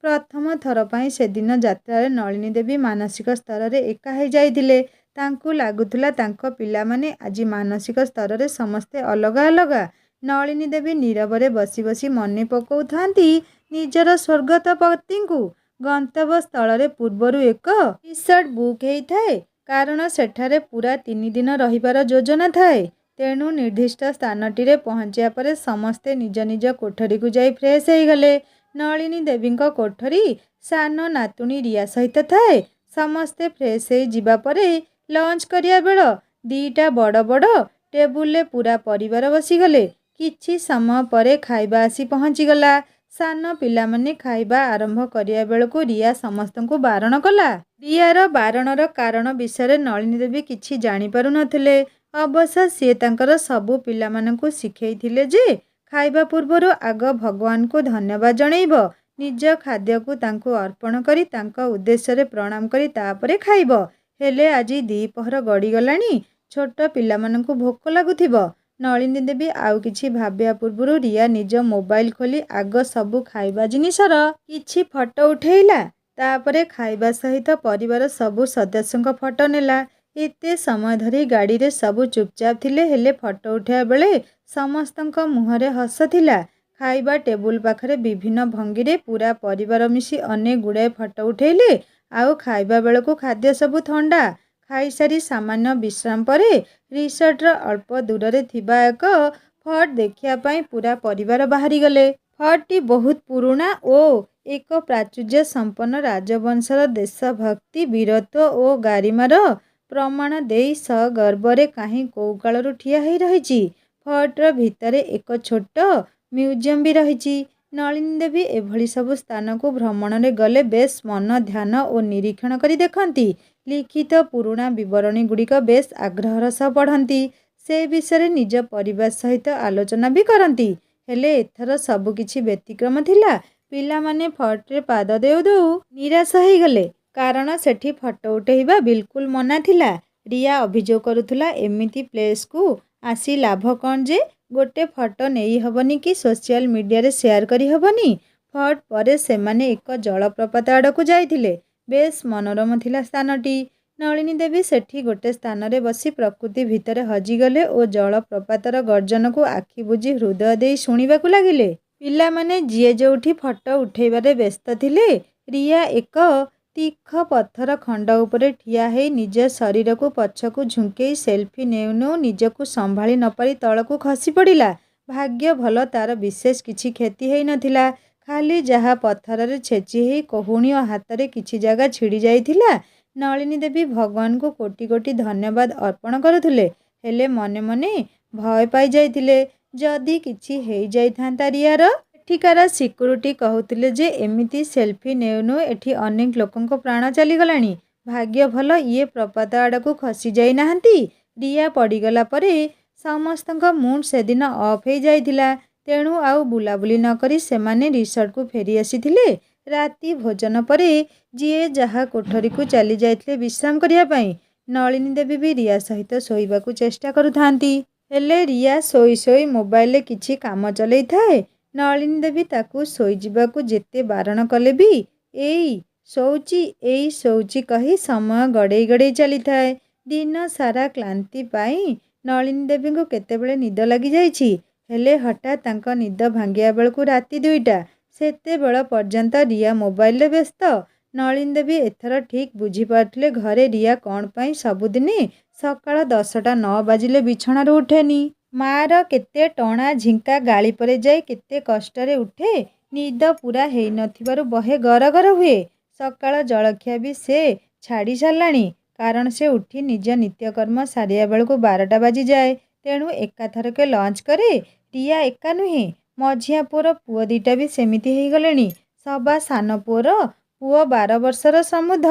ପ୍ରଥମ ଥର ପାଇଁ ସେଦିନ ଯାତ୍ରାରେ ନଳିନୀ ଦେବୀ ମାନସିକ ସ୍ତରରେ ଏକା ହେଇଯାଇଥିଲେ। ତାଙ୍କୁ ଲାଗୁଥିଲା ତାଙ୍କ ପିଲାମାନେ ଆଜି ମାନସିକ ସ୍ତରରେ ସମସ୍ତେ ଅଲଗା ଅଲଗା। ନଳିନୀ ଦେବୀ ନୀରବରେ ବସି ବସି ମନେ ପକାଉଥାନ୍ତି ନିଜର ସ୍ୱର୍ଗତ ପତିଙ୍କୁ। ଗନ୍ତବ୍ୟ ସ୍ଥଳରେ ପୂର୍ବରୁ ଏକ ରିସର୍ଟ ବୁକ୍ ହେଇଥାଏ। କାରଣ ସେଠାରେ ପୂରା 3 ଦିନ ରହିବାର ଯୋଜନା ଥାଏ। ତେଣୁ ନିର୍ଦ୍ଦିଷ୍ଟ ସ୍ଥାନଟିରେ ପହଞ୍ଚିବା ପରେ ସମସ୍ତେ ନିଜ ନିଜ କୋଠରୀକୁ ଯାଇ ଫ୍ରେଶ୍ ହେଇଗଲେ। ନଳିନୀ ଦେବୀଙ୍କ କୋଠରୀ ସାନ ନାତୁଣୀ ରିୟା ସହିତ ଥାଏ। ସମସ୍ତେ ଫ୍ରେଶ୍ ହେଇ ଯିବା ପରେ ଲଞ୍ଚ କରିବା ବେଳ 2ଟା ବଡ଼ ବଡ଼ ଟେବୁଲରେ ପୂରା ପରିବାର ବସିଗଲେ। କିଛି ସମୟ ପରେ ଖାଇବା ଆସି ପହଞ୍ଚିଗଲା। ସାନ ପିଲାମାନେ ଖାଇବା ଆରମ୍ଭ କରିବା ବେଳକୁ ରିୟା ସମସ୍ତଙ୍କୁ ବାରଣ କଲା। ରିୟାର ବାରଣର କାରଣ ବିଷୟରେ ନଳିନୀ ଦେବୀ କିଛି ଜାଣିପାରୁ ନଥିଲେ। ଅବଶ୍ୟ ସିଏ ତାଙ୍କର ସବୁ ପିଲାମାନଙ୍କୁ ଶିଖେଇଥିଲେ ଯେ ଖାଇବା ପୂର୍ବରୁ ଆଗ ଭଗବାନଙ୍କୁ ଧନ୍ୟବାଦ ଜଣେଇବ। ନିଜ ଖାଦ୍ୟକୁ ତାଙ୍କୁ ଅର୍ପଣ କରି ତାଙ୍କ ଉଦ୍ଦେଶ୍ୟରେ ପ୍ରଣାମ କରି ତାପରେ ଖାଇବ। ହେଲେ ଆଜି ଦ୍ୱିପ୍ରହର ଗଡ଼ିଗଲାଣି, ଛୋଟ ପିଲାମାନଙ୍କୁ ଭୋକ ଲାଗୁଥିବ। ନଳିନୀ ଦେବୀ ଆଉ କିଛି ଭାବିବା ପୂର୍ବରୁ ରିୟା ନିଜ ମୋବାଇଲ ଖୋଲି ଆଗ ସବୁ ଖାଇବା ଜିନିଷର କିଛି ଫଟୋ ଉଠେଇଲା। ତାପରେ ଖାଇବା ସହିତ ପରିବାର ସବୁ ସଦସ୍ୟଙ୍କ ଫଟୋ ନେଲା। ଏତେ ସମୟ ଧରି ଗାଡ଼ିରେ ସବୁ ଚୁପଚାପ ଥିଲେ, ହେଲେ ଫଟୋ ଉଠାଇବା ବେଳେ ସମସ୍ତଙ୍କ ମୁହଁରେ ହସ ଥିଲା। ଖାଇବା ଟେବୁଲ ପାଖରେ ବିଭିନ୍ନ ଭଙ୍ଗୀରେ ପୂରା ପରିବାର ମିଶି ଅନେକ ଗୁଡ଼ାଏ ଫଟୋ ଉଠେଇଲେ ଆଉ ଖାଇବା ବେଳକୁ ଖାଦ୍ୟ ସବୁ ଥଣ୍ଡା। ଖାଇସାରି ସାମାନ୍ୟ ବିଶ୍ରାମ ପରେ ରିସର୍ଟର ଅଳ୍ପ ଦୂରରେ ଥିବା ଏକ ଫର୍ଟ ଦେଖିବା ପାଇଁ ପୂରା ପରିବାର ବାହାରିଗଲେ। ଫର୍ଟଟି ବହୁତ ପୁରୁଣା ଓ ଏକ ପ୍ରାଚୁର୍ଯ୍ୟ ସମ୍ପନ୍ନ ରାଜବଂଶର ଦେଶଭକ୍ତି, ବୀରତ୍ୱ ଓ ଗାରିମାର ପ୍ରମାଣ ଦେଇ ସଗର୍ବରେ କାହିଁ କୋଉ କାଳରୁ ଠିଆ ହେଇ ରହିଛି। ଫର୍ଟର ଭିତରେ ଏକ ଛୋଟ ମ୍ୟୁଜିୟମ ବି ରହିଛି। ନଳିନୀ ଦେବୀ ଏଭଳି ସବୁ ସ୍ଥାନକୁ ଭ୍ରମଣରେ ଗଲେ ବେଶ୍ ମନ ଧ୍ୟାନ ଓ ନିରୀକ୍ଷଣ କରି ଦେଖନ୍ତି। ଲିଖିତ ପୁରୁଣା ବିବରଣୀଗୁଡ଼ିକ ବେଶ୍ ଆଗ୍ରହର ସହ ପଢ଼ନ୍ତି। ସେ ବିଷୟରେ ନିଜ ପରିବାର ସହିତ ଆଲୋଚନା ବି କରନ୍ତି। ହେଲେ ଏଥର ସବୁକିଛି ବ୍ୟତିକ୍ରମ ଥିଲା। ପିଲାମାନେ ଫର୍ଟରେ ପାଦ ଦେଉ ଦେଉ ନିରାଶ ହେଇଗଲେ। କାରଣ ସେଠି ଫଟୋ ଉଠେଇବା ବିଲକୁଲ ମନା ଥିଲା। ରିୟା ଅଭିଯୋଗ କରୁଥିଲା, ଏମିତି ପ୍ଲେସକୁ ଆସି ଲାଭ କ'ଣ ଯେ ଗୋଟେ ଫଟୋ ନେଇ ହବନି କି ସୋସିଆଲ ମିଡ଼ିଆରେ ସେୟାର କରି ହବନି। ଫର୍ଟ ପରେ ସେମାନେ ଏକ ଜଳପ୍ରପାତ ଆଡ଼କୁ ଯାଇଥିଲେ। ବେଶ୍ ମନୋରମ ଥିଲା ସ୍ଥାନଟି। ନଳିନୀ ଦେବୀ ସେଠି ଗୋଟେ ସ୍ଥାନରେ ବସି ପ୍ରକୃତି ଭିତରେ ହଜିଗଲେ ଓ ଜଳପ୍ରପାତର ଗର୍ଜନକୁ ଆଖି ବୁଜି ହୃଦୟ ଦେଇ ଶୁଣିବାକୁ ଲାଗିଲେ। ପିଲାମାନେ ଯିଏ ଯୋଉଠି ଫଟୋ ଉଠେଇବାରେ ବ୍ୟସ୍ତ ଥିଲେ, ରିୟା ଏକ ତୀଖ ପଥର ଖଣ୍ଡ ଉପରେ ଠିଆ ହେଇ ନିଜ ଶରୀରକୁ ପଛକୁ ଝୁଙ୍କେଇ ସେଲ୍ଫି ନେଉ ନେଉ ନିଜକୁ ସମ୍ଭାଳି ନପାରି ତଳକୁ ଖସି ପଡ଼ିଲା। ଭାଗ୍ୟ ଭଲ, ତାର ବିଶେଷ କିଛି କ୍ଷତି ହେଇ ନଥିଲା। ଖାଲି ଯାହା ପଥରରେ ଛେଚି ହେଇ କହୁଣୀ ଓ ହାତରେ କିଛି ଜାଗା ଛିଡ଼ି ଯାଇଥିଲା। ନଳିନୀ ଦେବୀ ଭଗବାନଙ୍କୁ କୋଟି କୋଟି ଧନ୍ୟବାଦ ଅର୍ପଣ କରୁଥିଲେ। ହେଲେ ମନେ ମନେ ଭୟ ପାଇ ଯାଇଥିଲେ, ଯଦି କିଛି ହେଇଯାଇଥାନ୍ତା ରିୟାର। ଏଠିକାର ସିକ୍ୟୁରିଟି କହୁଥିଲେ ଯେ ଏମିତି ସେଲ୍ଫି ନେଉ ନେଉ ଏଠି ଅନେକ ଲୋକଙ୍କ ପ୍ରାଣ ଚାଲିଗଲାଣି। ଭାଗ୍ୟ ଭଲ ଇଏ ପ୍ରପାତ ଆଡ଼କୁ ଖସି ଯାଇ ନାହାନ୍ତି। ରିୟା ପଡ଼ିଗଲା ପରେ ସମସ୍ତଙ୍କ ମୁଡ୍ ସେଦିନ ଅଫ୍ ହେଇ ଯାଇଥିଲା। ତେଣୁ ଆଉ ବୁଲାବୁଲି ନକରି ସେମାନେ ରିସର୍ଟକୁ ଫେରି ଆସିଥିଲେ। ରାତି ଭୋଜନ ପରେ ଯିଏ ଯାହା କୋଠରୀକୁ ଚାଲି ଯାଇଥିଲେ ବିଶ୍ରାମ କରିବା ପାଇଁ। ନଳିନୀ ଦେବୀ ବି ରିୟା ସହିତ ଶୋଇବାକୁ ଚେଷ୍ଟା କରୁଥାନ୍ତି। ହେଲେ ରିୟା ଶୋଇ ଶୋଇ ମୋବାଇଲରେ କିଛି କାମ ଚଲେଇଥାଏ। ନଳିନୀ ଦେବୀ ତାକୁ ଶୋଇଯିବାକୁ ଯେତେ ବାରଣ କଲେ ବି ଏଇ ଶୋଉଚି କହି ସମୟ ଗଡ଼େଇ ଗଡ଼େଇ ଚାଲିଥାଏ। ଦିନ ସାରା କ୍ଳାନ୍ତି ପାଇଁ ନଳିନୀ ଦେବୀଙ୍କୁ କେତେବେଳେ ନିଦ ଲାଗିଯାଇଛି। ହେଲେ ହଠାତ୍ ତାଙ୍କ ନିଦ ଭାଙ୍ଗିବା ବେଳକୁ ରାତି 2ଟା। ସେତେବେଳ ପର୍ଯ୍ୟନ୍ତ ରିୟା ମୋବାଇଲରେ ବ୍ୟସ୍ତ। ନଳିନୀ ଦେବୀ ଏଥର ଠିକ୍ ବୁଝିପାରୁଥିଲେ ଘରେ ରିୟା କ'ଣ ପାଇଁ ସବୁଦିନେ ସକାଳ 10ଟା ନ ବାଜିଲେ ବିଛଣାରୁ ଉଠେନି। ମା'ର କେତେ ଟଣା ଝିଙ୍କା ଗାଳି ପରେ ଯାଇ କେତେ କଷ୍ଟରେ ଉଠେ। ନିଦ ପୂରା ହେଇ ନଥିବାରୁ ବହେ ଗରଗର ହୁଏ। ସକାଳ ଜଳଖିଆ ବି ସେ ଛାଡ଼ି ସାରିଲାଣି। କାରଣ ସେ ଉଠି ନିଜ ନିତ୍ୟକର୍ମ ସାରିବା ବେଳକୁ 12ଟା ବାଜିଯାଏ। ତେଣୁ ଏକାଥରକେ ଲଞ୍ଚ କରେ। ରିୟା ଏକା ନୁହେଁ, ମଝିଆ ପୁଅର ପୁଅ 2ଟା ବି ସେମିତି ହେଇଗଲେଣି। ସବା ସାନ ପୁଅ 12 ବର୍ଷର ସମୁଧ।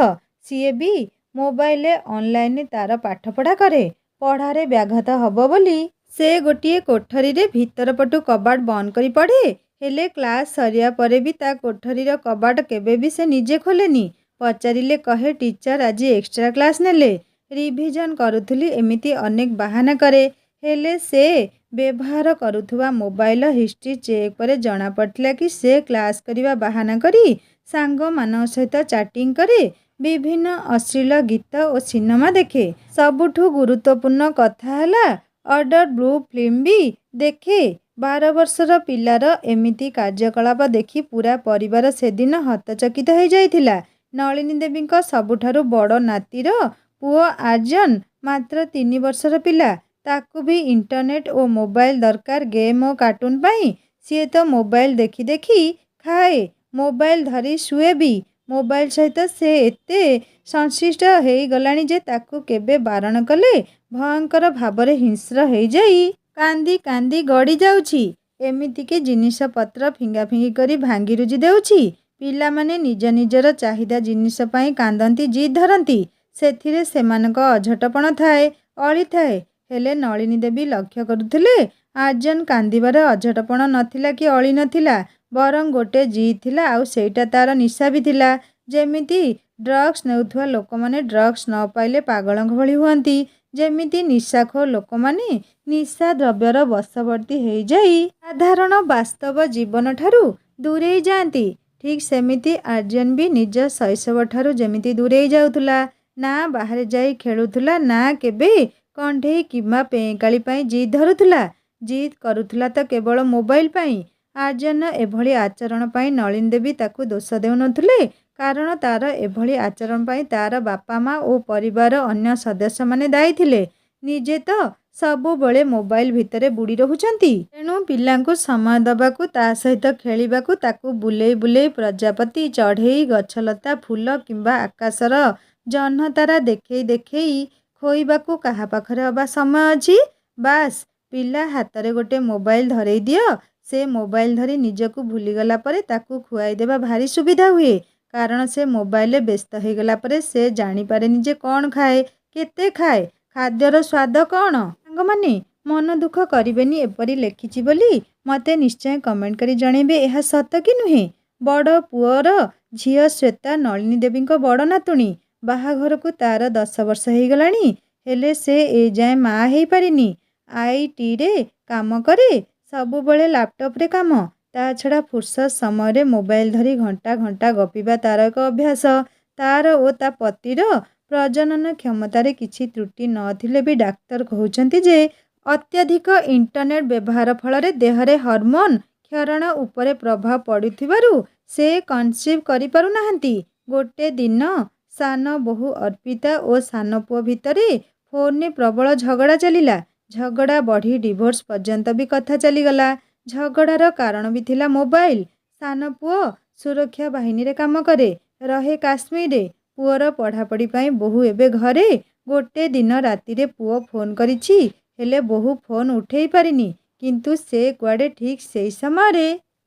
ସିଏ ବି ମୋବାଇଲରେ ଅନଲାଇନରେ ତାର ପାଠପଢ଼ା କରେ। ପଢ଼ାରେ ବ୍ୟାଘାତ ହବ ବୋଲି ସେ ଗୋଟିଏ କୋଠରୀରେ ଭିତର ପଟୁ କବାଟ ବନ୍ଦ କରି ପଢ଼େ। ହେଲେ କ୍ଲାସ ସରିବା ପରେ ବି ତା କୋଠରୀର କବାଟ କେବେ ବି ସେ ନିଜେ ଖୋଲେନି। ପଚାରିଲେ କହେ, ଟିଚର ଆଜି ଏକ୍ସଟ୍ରା କ୍ଲାସ ନେଲେ, ରିଭିଜନ କରୁଥିଲି, ଏମିତି ଅନେକ ବାହାନା କରେ। ହେଲେ ସେ ବ୍ୟବହାର କରୁଥିବା ମୋବାଇଲ ହିଷ୍ଟ୍ରି ଚେକ୍ ପରେ ଜଣାପଡ଼ିଥିଲା କି ସେ କ୍ଲାସ କରିବା ବାହାନା କରି ସାଙ୍ଗମାନଙ୍କ ସହିତ ଚାଟିଂ କରେ, ବିଭିନ୍ନ ଅଶ୍ଳୀଳ ଗୀତ ଓ ସିନେମା ଦେଖେ। ସବୁଠୁ ଗୁରୁତ୍ୱପୂର୍ଣ୍ଣ କଥା ହେଲା ଅଡଲ୍ଟ ବ୍ଲୁ ଫିଲ୍ମ ବି ଦେଖେ। 12 ବର୍ଷର ପିଲାର ଏମିତି କାର୍ଯ୍ୟକଳାପ ଦେଖି ପୂରା ପରିବାର ସେଦିନ ହତଚକିତ ହେଇଯାଇଥିଲା। ନଳିନୀ ଦେବୀଙ୍କ ସବୁଠାରୁ ବଡ଼ ନାତିର ପୁଅ ଆର୍ଯ୍ୟନ ମାତ୍ର 3 ବର୍ଷର ପିଲା। ତାକୁ ବି ଇଣ୍ଟରନେଟ୍ ଓ ମୋବାଇଲ ଦରକାର ଗେମ୍ ଓ କାର୍ଟୁନ ପାଇଁ। ସିଏ ତ ମୋବାଇଲ ଦେଖି ଦେଖି ଖାଏ, ମୋବାଇଲ ଧରି ଶୁଏ ବି। ମୋବାଇଲ ସହିତ ସେ ଏତେ ସଂଶ୍ଳିଷ୍ଟ ହେଇଗଲାଣି ଯେ ତାକୁ କେବେ ବାରଣ କଲେ ଭୟଙ୍କର ଭାବରେ ହିଂସ୍ର ହେଇଯାଇ କାନ୍ଦି କାନ୍ଦି ଗଡ଼ି ଯାଉଛି। ଏମିତିକି ଜିନିଷପତ୍ର ଫିଙ୍ଗାଫିଙ୍ଗି କରି ଭାଙ୍ଗିରୁଜି ଦେଉଛି। ପିଲାମାନେ ନିଜ ନିଜର ଚାହିଦା ଜିନିଷ ପାଇଁ କାନ୍ଦନ୍ତି, ଜିଦ୍ ଧରନ୍ତି। ସେଥିରେ ସେମାନଙ୍କ ଅଝଟପଣ ଥାଏ, ଅଳି ଥାଏ। ହେଲେ ନଳିନୀ ଦେବୀ ଲକ୍ଷ୍ୟ କରୁଥିଲେ ଆର୍ଯ୍ୟନ କାନ୍ଦିବାର ଅଝଟପଣ ନଥିଲା କି ଅଳି ନଥିଲା, ବରଂ ଗୋଟେ ଜିଦ୍ ଥିଲା, ଆଉ ସେଇଟା ତାର ନିଶା ବି ଥିଲା। ଯେମିତି ଡ୍ରଗ୍ସ ନେଉଥିବା ଲୋକମାନେ ଡ୍ରଗ୍ସ ନ ପାଇଲେ ପାଗଳଙ୍କ ଭଳି ହୁଅନ୍ତି, ଯେମିତି ନିଶାଖୋର ଲୋକମାନେ ନିଶା ଦ୍ରବ୍ୟର ବଶବର୍ତ୍ତୀ ହେଇଯାଇ ସାଧାରଣ ବାସ୍ତବ ଜୀବନଠାରୁ ଦୂରେଇ ଯାଆନ୍ତି, ଠିକ୍ ସେମିତି ଆର୍ଯ୍ୟନ ବି ନିଜ ଶୈଶବଠାରୁ ଯେମିତି ଦୂରେଇ ଯାଉଥିଲା। ନା ବାହାରେ ଯାଇ ଖେଳୁଥିଲା, ନା କେବେ କଣ୍ଢେଇ କିମ୍ବା ପେଁକାଳି ପାଇଁ ଜିଦ୍ ଧରୁଥିଲା। ଜିଦ୍ କରୁଥିଲା ତ କେବଳ ମୋବାଇଲ ପାଇଁ। ଆର୍ଯ୍ୟନ ଏଭଳି ଆଚରଣ ପାଇଁ ନଳିନୀ ଦେବୀ ତାକୁ ଦୋଷ ଦେଉନଥିଲେ, କାରଣ ତା'ର ଏଭଳି ଆଚରଣ ପାଇଁ ତା'ର ବାପା ମା ଓ ପରିବାର ଅନ୍ୟ ସଦସ୍ୟମାନେ ଦାୟୀ ଥିଲେ। ନିଜେ ତ ସବୁବେଳେ ମୋବାଇଲ ଭିତରେ ବୁଡ଼ି ରହୁଛନ୍ତି। ତେଣୁ ପିଲାଙ୍କୁ ସମୟ ଦେବାକୁ, ତା' ସହିତ ଖେଳିବାକୁ, ତାକୁ ବୁଲେଇ ବୁଲେଇ ପ୍ରଜାପତି, ଚଢ଼େଇ, ଗଛଲତା, ଫୁଲ କିମ୍ବା ଆକାଶର ଜହ୍ନତାରା ଦେଖେଇ ଦେଖେଇ ଖୋଇବାକୁ କାହା ପାଖରେ ଅବା ସମୟ ଅଛି? ବାସ୍, ପିଲା ହାତରେ ଗୋଟେ ମୋବାଇଲ ଧରେଇ ଦିଅ। ସେ ମୋବାଇଲ ଧରି ନିଜକୁ ଭୁଲିଗଲା ପରେ ତାକୁ ଖୁଆଇଦେବା ଭାରି ସୁବିଧା ହୁଏ। କାରଣ ସେ ମୋବାଇଲରେ ବ୍ୟସ୍ତ ହେଇଗଲା ପରେ ସେ ଜାଣିପାରେନି ଯେ କ'ଣ ଖାଏ, କେତେ ଖାଏ, ଖାଦ୍ୟର ସ୍ୱାଦ କ'ଣ। ସାଙ୍ଗମାନେ, ମନ ଦୁଃଖ କରିବେନି ଏପରି ଲେଖିଛି ବୋଲି। ମୋତେ ନିଶ୍ଚୟ କମେଣ୍ଟ କରି ଜଣେଇବେ ଏହା ସତ କି ନୁହେଁ। ବଡ଼ ପୁଅର ଝିଅ ଶ୍ଵେତା ନଳିନୀ ଦେବୀଙ୍କ ବଡ଼ ନାତୁଣୀ। ବାହାଘରକୁ ତା'ର 10 ବର୍ଷ ହେଇଗଲାଣି। ହେଲେ ସେ ଏଯାଏଁ ମା' ହେଇପାରିନି। IT ରେ କାମ କରେ। ସବୁବେଳେ ଲାପଟପରେ କାମ। ତା' ଛଡ଼ା ଫୁର୍ସତ ସମୟରେ ମୋବାଇଲ ଧରି ଘଣ୍ଟା ଘଣ୍ଟା ଗପିବା ତା'ର ଏକ ଅଭ୍ୟାସ। ତା'ର ଓ ତା' ପତିର ପ୍ରଜନନ କ୍ଷମତାରେ କିଛି ତ୍ରୁଟି ନଥିଲେ ବି ଡାକ୍ତର କହୁଛନ୍ତି ଯେ ଅତ୍ୟଧିକ ଇଣ୍ଟରନେଟ୍ ବ୍ୟବହାର ଫଳରେ ଦେହରେ ହରମୋନ୍ କ୍ଷରଣ ଉପରେ ପ୍ରଭାବ ପଡ଼ୁଥିବାରୁ ସେ କନସିଭ୍ କରିପାରୁନାହାନ୍ତି। ଗୋଟେ ଦିନ ସାନ ବୋହୂ ଅର୍ପିତା ଓ ସାନ ପୁଅ ଭିତରେ ଫୋନରେ ପ୍ରବଳ ଝଗଡ଼ା ଚାଲିଲା। ଝଗଡ଼ା ବଢ଼ି ଡିଭୋର୍ସ ପର୍ଯ୍ୟନ୍ତ ବି କଥା ଚାଲିଗଲା। ଝଗଡ଼ାର କାରଣ ବି ଥିଲା ମୋବାଇଲ। ସାନ ପୁଅ ସୁରକ୍ଷା ବାହିନୀରେ କାମ କରେ, ରହେ କାଶ୍ମୀରରେ। ପୁଅର ପଢ଼ାପଢ଼ି ପାଇଁ ବୋହୂ ଏବେ ଘରେ। ଗୋଟେ ଦିନ ରାତିରେ ପୁଅ ଫୋନ୍ କରିଛି, ହେଲେ ବୋହୂ ଫୋନ୍ ଉଠେଇ ପାରିନି। କିନ୍ତୁ ସେ କୁଆଡ଼େ ଠିକ୍ ସେଇ ସମୟରେ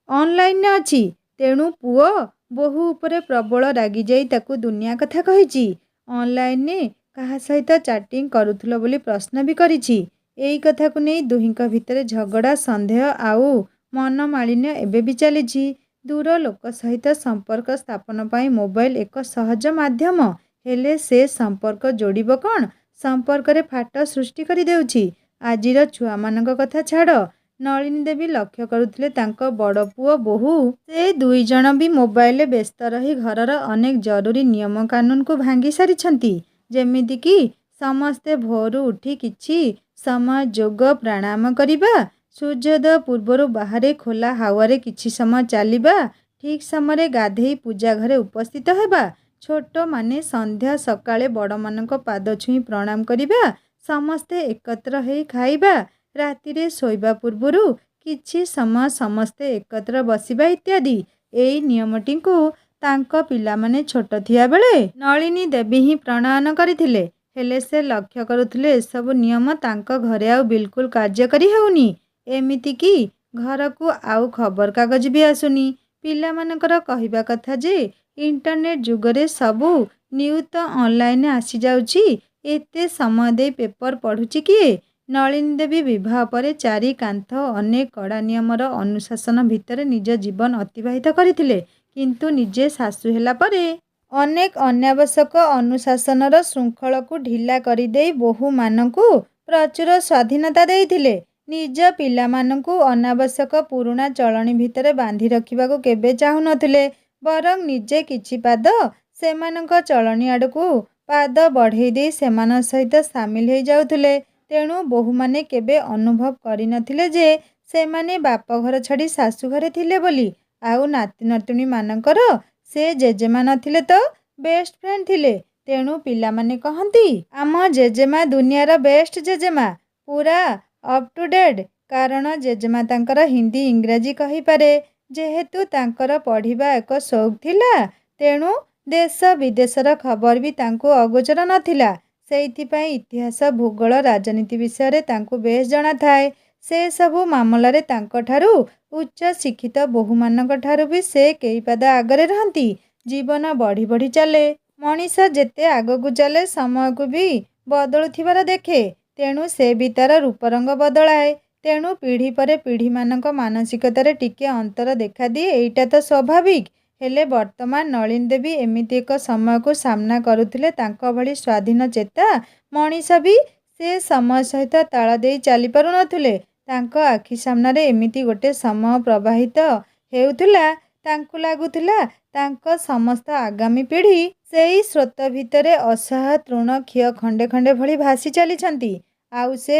ଅନଲାଇନରେ ଅଛି। ତେଣୁ ପୁଅ ବୋହୂ ଉପରେ ପ୍ରବଳ ରାଗିଯାଇ ତାକୁ ଦୁନିଆ କଥା କହିଛି। ଅନଲାଇନରେ କାହା ସହିତ ଚାଟିଂ କରୁଥିଲ ବୋଲି ପ୍ରଶ୍ନ ବି କରିଛି। ଏଇ କଥାକୁ ନେଇ ଦୁହିଁଙ୍କ ଭିତରେ ଝଗଡ଼ା, ସନ୍ଦେହ ଆଉ ମନମାଳିନ୍ୟ ଏବେ ବି ଚାଲିଛି। ଦୂର ଲୋକ ସହିତ ସମ୍ପର୍କ ସ୍ଥାପନ ପାଇଁ ମୋବାଇଲ ଏକ ସହଜ ମାଧ୍ୟମ। ହେଲେ ସେ ସମ୍ପର୍କ ଯୋଡ଼ିବ କ'ଣ? ସମ୍ପର୍କରେ ଫାଟ ସୃଷ୍ଟି କରିଦେଉଛି। ଆଜିର ଛୁଆମାନଙ୍କ କଥା ଛାଡ଼। ନଳିନୀ ଦେବୀ ଲକ୍ଷ୍ୟ କରୁଥିଲେ ତାଙ୍କ ବଡ଼ ପୁଅ ବୋହୂ ସେ ଦୁଇଜଣ ବି ମୋବାଇଲରେ ବ୍ୟସ୍ତ ରହି ଘରର ଅନେକ ଜରୁରୀ ନିୟମ କାନୁନକୁ ଭାଙ୍ଗି ସାରିଛନ୍ତି। ଯେମିତିକି ସମସ୍ତେ ଭୋରୁ ଉଠି କିଛି ସମୟ ଯୋଗ ପ୍ରାଣାୟାମ କରିବା, ସୂର୍ଯ୍ୟୋଦୟ ପୂର୍ବରୁ ବାହାରେ ଖୋଲା ହାୱାରେ କିଛି ସମୟ ଚାଲିବା, ଠିକ୍ ସମୟରେ ଗାଧେଇ ପୂଜା ଘରେ ଉପସ୍ଥିତ ହେବା, ଛୋଟମାନେ ସନ୍ଧ୍ୟା ସକାଳେ ବଡ଼ମାନଙ୍କ ପାଦ ଛୁଇଁ ପ୍ରଣାମ କରିବା, ସମସ୍ତେ ଏକତ୍ର ହେଇ ଖାଇବା, ରାତିରେ ଶୋଇବା ପୂର୍ବରୁ କିଛି ସମୟ ସମସ୍ତେ ଏକତ୍ର ବସିବା ଇତ୍ୟାଦି। ଏଇ ନିୟମଟିକୁ ତାଙ୍କ ପିଲାମାନେ ଛୋଟ ଥିବାବେଳେ ନଳିନୀ ଦେବୀ ହିଁ ପ୍ରଣୟନ କରିଥିଲେ। ହେଲେ ସେ ଲକ୍ଷ୍ୟ କରୁଥିଲେ ଏସବୁ ନିୟମ ତାଙ୍କ ଘରେ ଆଉ ବିଲକୁଲ କାର୍ଯ୍ୟକାରୀ ହେଉନି। ଏମିତିକି ଘରକୁ ଆଉ ଖବରକାଗଜ ବି ଆସୁନି। ପିଲାମାନଙ୍କର କହିବା କଥା ଯେ ଇଣ୍ଟରନେଟ୍ ଯୁଗରେ ସବୁ ନ୍ୟୁଜ୍ ତ ଅନଲାଇନରେ ଆସିଯାଉଛି, ଏତେ ସମୟ ଦେଇ ପେପର ପଢ଼ୁଛି କିଏ? ନଳିନୀ ଦେବୀ ବିବାହ ପରେ ଚାରି କାନ୍ଥ ଅନେକ କଡ଼ା ନିୟମର ଅନୁଶାସନ ଭିତରେ ନିଜ ଜୀବନ ଅତିବାହିତ କରିଥିଲେ। କିନ୍ତୁ ନିଜେ ଶାଶୁ ହେଲା ପରେ ଅନେକ ଅନାବଶ୍ୟକ ଅନୁଶାସନର ଶୃଙ୍ଖଳକୁ ଢିଲା କରିଦେଇ ବୋହୂମାନଙ୍କୁ ପ୍ରଚୁର ସ୍ୱାଧୀନତା ଦେଇଥିଲେ। ନିଜ ପିଲାମାନଙ୍କୁ ଅନାବଶ୍ୟକ ପୁରୁଣା ଚଳଣି ଭିତରେ ବାନ୍ଧି ରଖିବାକୁ କେବେ ଚାହୁଁନଥିଲେ। ବରଂ ନିଜେ କିଛି ପାଦ ସେମାନଙ୍କ ଚଳଣି ଆଡ଼କୁ ପାଦ ବଢ଼େଇ ଦେଇ ସେମାନଙ୍କ ସହିତ ସାମିଲ ହେଇ ଯାଉଥିଲେ। ତେଣୁ ବୋହୂମାନେ କେବେ ଅନୁଭବ କରିନଥିଲେ ଯେ ସେମାନେ ବାପଘର ଛାଡ଼ି ଶାଶୁଘରେ ଥିଲେ ବୋଲି। ଆଉ ନାତି ନାତୁଣୀମାନଙ୍କର ସେ ଜେଜେମା ନଥିଲେ ତ ବେଷ୍ଟ ଫ୍ରେଣ୍ଡ ଥିଲେ। ତେଣୁ ପିଲାମାନେ କହନ୍ତି, ଆମ ଜେଜେମା ଦୁନିଆର ବେଷ୍ଟ ଜେଜେମା, ପୁରା ଅପ୍ ଟୁ ଡେଟ୍। କାରଣ ଜେଜେମା ତାଙ୍କର ହିନ୍ଦୀ ଇଂରାଜୀ କହିପାରେ। ଯେହେତୁ ତାଙ୍କର ପଢ଼ିବା ଏକ ସଉକ ଥିଲା, ତେଣୁ ଦେଶ ବିଦେଶର ଖବର ବି ତାଙ୍କୁ ଅଗୋଚର ନଥିଲା। ସେଇଥିପାଇଁ ଇତିହାସ, ଭୂଗୋଳ, ରାଜନୀତି ବିଷୟରେ ତାଙ୍କୁ ବେଶ ଜଣାଥାଏ। ସେ ସବୁ ମାମଲାରେ ତାଙ୍କଠାରୁ ଉଚ୍ଚ ଶିକ୍ଷିତ ବୋହୂମାନଙ୍କ ଠାରୁ ବି ସେ କେଇପାଦ ଆଗରେ ରହନ୍ତି। ଜୀବନ ବଢ଼ି ବଢ଼ି ଚାଲେ। ମଣିଷ ଯେତେ ଆଗକୁ ଚାଲେ ସମୟକୁ ବି ବଦଳୁଥିବାର ଦେଖେ। ତେଣୁ ସେ ବି ତା'ର ରୂପରଙ୍ଗ ବଦଳାଏ। ତେଣୁ ପିଢ଼ି ପରେ ପିଢ଼ିମାନଙ୍କ ମାନସିକତାରେ ଟିକେ ଅନ୍ତର ଦେଖାଦିଏ, ଏଇଟା ତ ସ୍ୱାଭାବିକ। ହେଲେ ବର୍ତ୍ତମାନ ନଳିନୀ ଦେବୀ ଏମିତି ଏକ ସମୟକୁ ସାମ୍ନା କରୁଥିଲେ ତାଙ୍କ ଭଳି ସ୍ୱାଧୀନ ଚେତା ମଣିଷ ବି ସେ ସମୟ ସହିତ ତାଳ ଦେଇ ଚାଲିପାରୁନଥିଲେ। ତାଙ୍କ ଆଖି ସାମ୍ନାରେ ଏମିତି ଗୋଟେ ସମୟ ପ୍ରବାହିତ ହେଉଥିଲା, ତାଙ୍କୁ ଲାଗୁଥିଲା ତାଙ୍କ ସମସ୍ତ ଆଗାମୀ ପିଢ଼ି ସେଇ ସ୍ରୋତ ଭିତରେ ଅସହାୟ ତୃଣ ଖିଅ ଖଣ୍ଡେ ଖଣ୍ଡେ ଭଳି ଭାସି ଚାଲିଛନ୍ତି। ଆଉ ସେ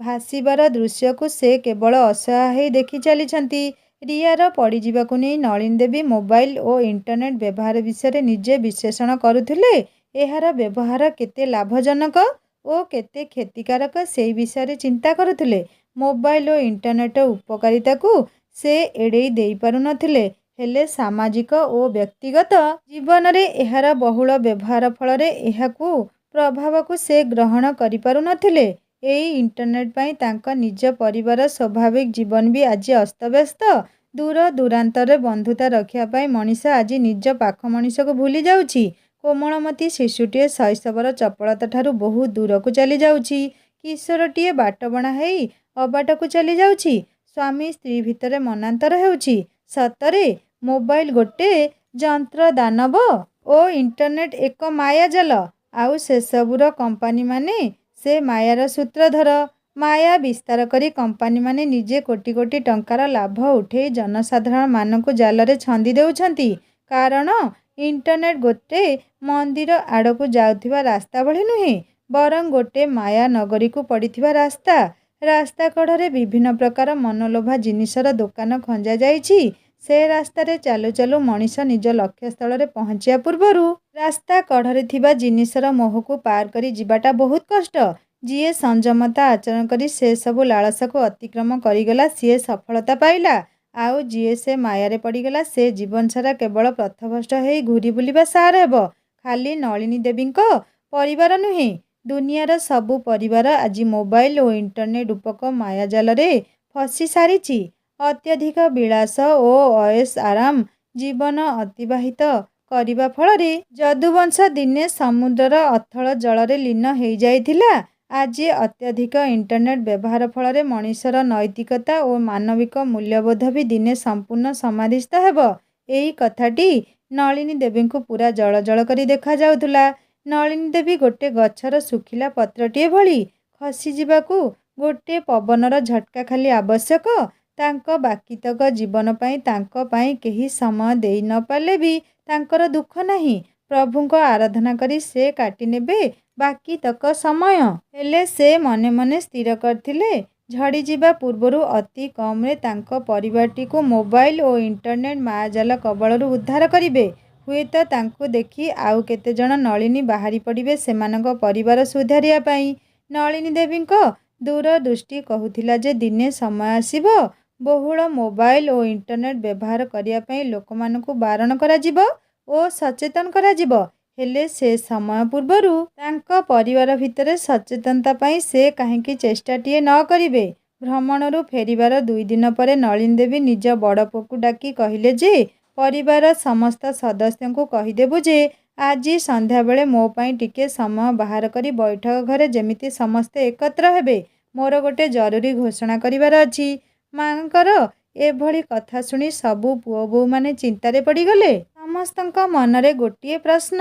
ଭାସିବାର ଦୃଶ୍ୟକୁ ସେ କେବଳ ଅସହାୟ ହେଇ ଦେଖି ଚାଲିଛନ୍ତି। ରିୟାର ପଡ଼ିଯିବାକୁ ନେଇ ନଳିନୀ ଦେବୀ ମୋବାଇଲ ଓ ଇଣ୍ଟରନେଟ୍ ବ୍ୟବହାର ବିଷୟରେ ନିଜେ ବିଶ୍ଳେଷଣ କରୁଥିଲେ। ଏହାର ବ୍ୟବହାର କେତେ ଲାଭଜନକ ଓ କେତେ କ୍ଷତିକାରକ ସେହି ବିଷୟରେ ଚିନ୍ତା କରୁଥିଲେ। ମୋବାଇଲ ଓ ଇଣ୍ଟରନେଟ୍ର ଉପକାରିତାକୁ ସେ ଏଡ଼େଇ ଦେଇପାରୁନଥିଲେ, ହେଲେ ସାମାଜିକ ଓ ବ୍ୟକ୍ତିଗତ ଜୀବନରେ ଏହାର ବହୁଳ ବ୍ୟବହାର ଫଳରେ ଏହାକୁ ପ୍ରଭାବକୁ ସେ ଗ୍ରହଣ କରିପାରୁନଥିଲେ। ଏଇ ଇଣ୍ଟରନେଟ୍ ପାଇଁ ତାଙ୍କ ନିଜ ପରିବାର ସ୍ୱାଭାବିକ ଜୀବନ ବି ଆଜି ଅସ୍ତବ୍ୟସ୍ତ। ଦୂର ଦୂରାନ୍ତରେ ବନ୍ଧୁତା ରଖିବା ପାଇଁ ମଣିଷ ଆଜି ନିଜ ପାଖ ମଣିଷକୁ ଭୁଲି ଯାଉଛି। କୋମଳମତି ଶିଶୁଟିଏ ଶୈଶବର ଚପଳତାଠାରୁ ବହୁ ଦୂରକୁ ଚାଲିଯାଉଛି। କିଶୋରଟିଏ ବାଟବଣା ହେଇ ଅବାଟକୁ ଚାଲିଯାଉଛି। ସ୍ୱାମୀ ସ୍ତ୍ରୀ ଭିତରେ ମନାନ୍ତର ହେଉଛି। ସତରେ ମୋବାଇଲ ଗୋଟେ ଯନ୍ତ୍ରଦାନବ ଓ ଇଣ୍ଟରନେଟ୍ ଏକ ମାୟାଜାଲ। ଆଉ ସେସବୁର କମ୍ପାନୀମାନେ ସେ ମାୟାର ସୂତ୍ରଧର। ମାୟା ବିସ୍ତାର କରି କମ୍ପାନୀମାନେ ନିଜେ କୋଟି କୋଟି ଟଙ୍କାର ଲାଭ ଉଠେଇ ଜନସାଧାରଣମାନଙ୍କୁ ଜାଲରେ ଛନ୍ଦି ଦେଉଛନ୍ତି। କାରଣ ଇଣ୍ଟରନେଟ୍ ଗୋଟେ ମନ୍ଦିର ଆଡ଼କୁ ଯାଉଥିବା ରାସ୍ତା ଭଳି ନୁହେଁ, ବରଂ ଗୋଟେ ମାୟା ନଗରୀକୁ ପଡ଼ିଥିବା ରାସ୍ତା। ରାସ୍ତା କଡ଼ରେ ବିଭିନ୍ନ ପ୍ରକାର ମନଲୋଭା ଜିନିଷର ଦୋକାନ ଖଞ୍ଜା ଯାଇଛି। ସେ ରାସ୍ତାରେ ଚାଲୁ ଚାଲୁ ମଣିଷ ନିଜ ଲକ୍ଷ୍ୟସ୍ଥଳରେ ପହଞ୍ଚିବା ପୂର୍ବରୁ ରାସ୍ତା କଡ଼ରେ ଥିବା ଜିନିଷର ମୋହକୁ ପାର କରି ଯିବାଟା ବହୁତ କଷ୍ଟ। ଯିଏ ସଂଯମତା ଆଚରଣ କରି ସେସବୁ ଲାଳସାକୁ ଅତିକ୍ରମ କରିଗଲା ସିଏ ସଫଳତା ପାଇଲା। ଆଉ ଯିଏ ସେ ମାୟାରେ ପଡ଼ିଗଲା ସେ ଜୀବନସାରା କେବଳ ପଥଭ୍ରଷ୍ଟ ହେଇ ଘୂରି ବୁଲିବା ସାର ହେବ। ଖାଲି ନଳିନୀ ଦେବୀଙ୍କ ପରିବାର ନୁହେଁ, ଦୁନିଆର ସବୁ ପରିବାର ଆଜି ମୋବାଇଲ ଓ ଇଣ୍ଟରନେଟ୍ ରୂପକ ମାୟାଜାଲରେ ଫସି ସାରିଛି। ଅତ୍ୟଧିକ ବିଳାସ ଓ ଅଏସ ଆରାମ ଜୀବନ ଅତିବାହିତ କରିବା ଫଳରେ ଯଦୁବଂଶ ଦିନେ ସମୁଦ୍ରର ଅଥଳ ଜଳରେ ଲୀନ ହେଇଯାଇଥିଲା। ଆଜି ଅତ୍ୟଧିକ ଇଣ୍ଟରନେଟ୍ ବ୍ୟବହାର ଫଳରେ ମଣିଷର ନୈତିକତା ଓ ମାନବିକ ମୂଲ୍ୟବୋଧ ବି ଦିନେ ସମ୍ପୂର୍ଣ୍ଣ ସମାଧିସ୍ଥ ହେବ। ଏଇ କଥାଟି ନଳିନୀ ଦେବୀଙ୍କୁ ପୂରା ଜଳ କରି ଦେଖାଯାଉଥିଲା। ନଳିନୀ ଦେବୀ ଗୋଟେ ଗଛର ଶୁଖିଲା ପତ୍ରଟିଏ ଭଳି। ଖସିଯିବାକୁ ଗୋଟେ ପବନର ଝଟକା ଖାଲି ଆବଶ୍ୟକ। ତାଙ୍କ ବାକିତକ ଜୀବନ ପାଇଁ ତାଙ୍କ ପାଇଁ କେହି ସମୟ ଦେଇ ନ ପାରିଲେ ବି ତାଙ୍କର ଦୁଃଖ ନାହିଁ। ପ୍ରଭୁଙ୍କ ଆରାଧନା କରି ସେ କାଟିନେବେ ବାକିତକ ସମୟ। ହେଲେ ସେ ମନେ ମନେ ସ୍ଥିର କରିଥିଲେ, ଝଡ଼ିଯିବା ପୂର୍ବରୁ ଅତି କମରେ ତାଙ୍କ ପରିବାରଟିକୁ ମୋବାଇଲ ଓ ଇଣ୍ଟରନେଟ୍ ମାୟାଜାଲ କବଳରୁ ଉଦ୍ଧାର କରିବେ। ହୁଏତ ତାଙ୍କୁ ଦେଖି ଆଉ କେତେଜଣ ନଳିନୀ ବାହାରି ପଡ଼ିବେ ସେମାନଙ୍କ ପରିବାର ସୁଧାରିବା ପାଇଁ। ନଳିନୀ ଦେବୀଙ୍କ ଦୂରଦୃଷ୍ଟି କହୁଥିଲା ଯେ ଦିନେ ସମୟ ଆସିବ, ବହୁଳ ମୋବାଇଲ ଓ ଇଣ୍ଟରନେଟ୍ ବ୍ୟବହାର କରିବା ପାଇଁ ଲୋକମାନଙ୍କୁ ବାରଣ କରାଯିବ ଓ ସଚେତନ କରାଯିବ। ହେଲେ ସେ ସମୟ ପୂର୍ବରୁ ତାଙ୍କ ପରିବାର ଭିତରେ ସଚେତନତା ପାଇଁ ସେ କାହିଁକି ଚେଷ୍ଟାଟିଏ ନ କରିବେ। ଭ୍ରମଣରୁ ଫେରିବାର 2 ଦିନ ପରେ ନଳିନୀ ଦେବୀ ନିଜ ବଡ଼ ପୁଅକୁ ଡାକି କହିଲେ ଯେ ପରିବାର ସମସ୍ତ ସଦସ୍ୟଙ୍କୁ କହିଦେବୁ ଯେ ଆଜି ସନ୍ଧ୍ୟାବେଳେ ମୋ ପାଇଁ ଟିକେ ସମୟ ବାହାର କରି ବୈଠକ ଘରେ ଯେମିତି ସମସ୍ତେ ଏକତ୍ର ହେବେ। ମୋର ଗୋଟେ ଜରୁରୀ ଘୋଷଣା କରିବାର ଅଛି। ମାଙ୍କର ଏଭଳି କଥା ଶୁଣି ସବୁ ପୁଅ ବୋହୂମାନେ ଚିନ୍ତାରେ ପଡ଼ିଗଲେ। ସମସ୍ତଙ୍କ ମନରେ ଗୋଟିଏ ପ୍ରଶ୍ନ,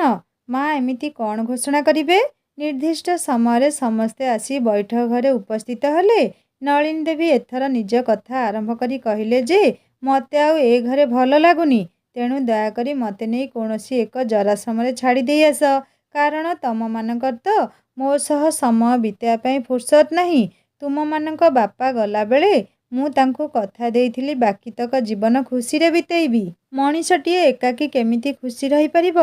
ମା ଏମିତି କ'ଣ ଘୋଷଣା କରିବେ? ନିର୍ଦ୍ଦିଷ୍ଟ ସମୟରେ ସମସ୍ତେ ଆସି ବୈଠକ ଘରେ ଉପସ୍ଥିତ ହେଲେ। ନଳିନୀ ଦେବୀ ଏଥର ନିଜ କଥା ଆରମ୍ଭ କରି କହିଲେ ଯେ ମୋତେ ଆଉ ଏ ଘରେ ଭଲ ଲାଗୁନି। ତେଣୁ ଦୟାକରି ମୋତେ ନେଇ କୌଣସି ଏକ ଜରାଶ୍ରମରେ ଛାଡ଼ି ଦେଇ ଆସ। କାରଣ ତମମାନଙ୍କର ତ ମୋ ସହ ସମୟ ବିତାଇବା ପାଇଁ ଫୁର୍ସତ ନାହିଁ। ତୁମମାନଙ୍କ ବାପା ଗଲାବେଳେ ମୁଁ ତାଙ୍କୁ କଥା ଦେଇଥିଲି ବାକିତକ ଜୀବନ ଖୁସିରେ ବିତେଇବି। ମଣିଷଟିଏ ଏକାକୀ କେମିତି ଖୁସି ରହିପାରିବ?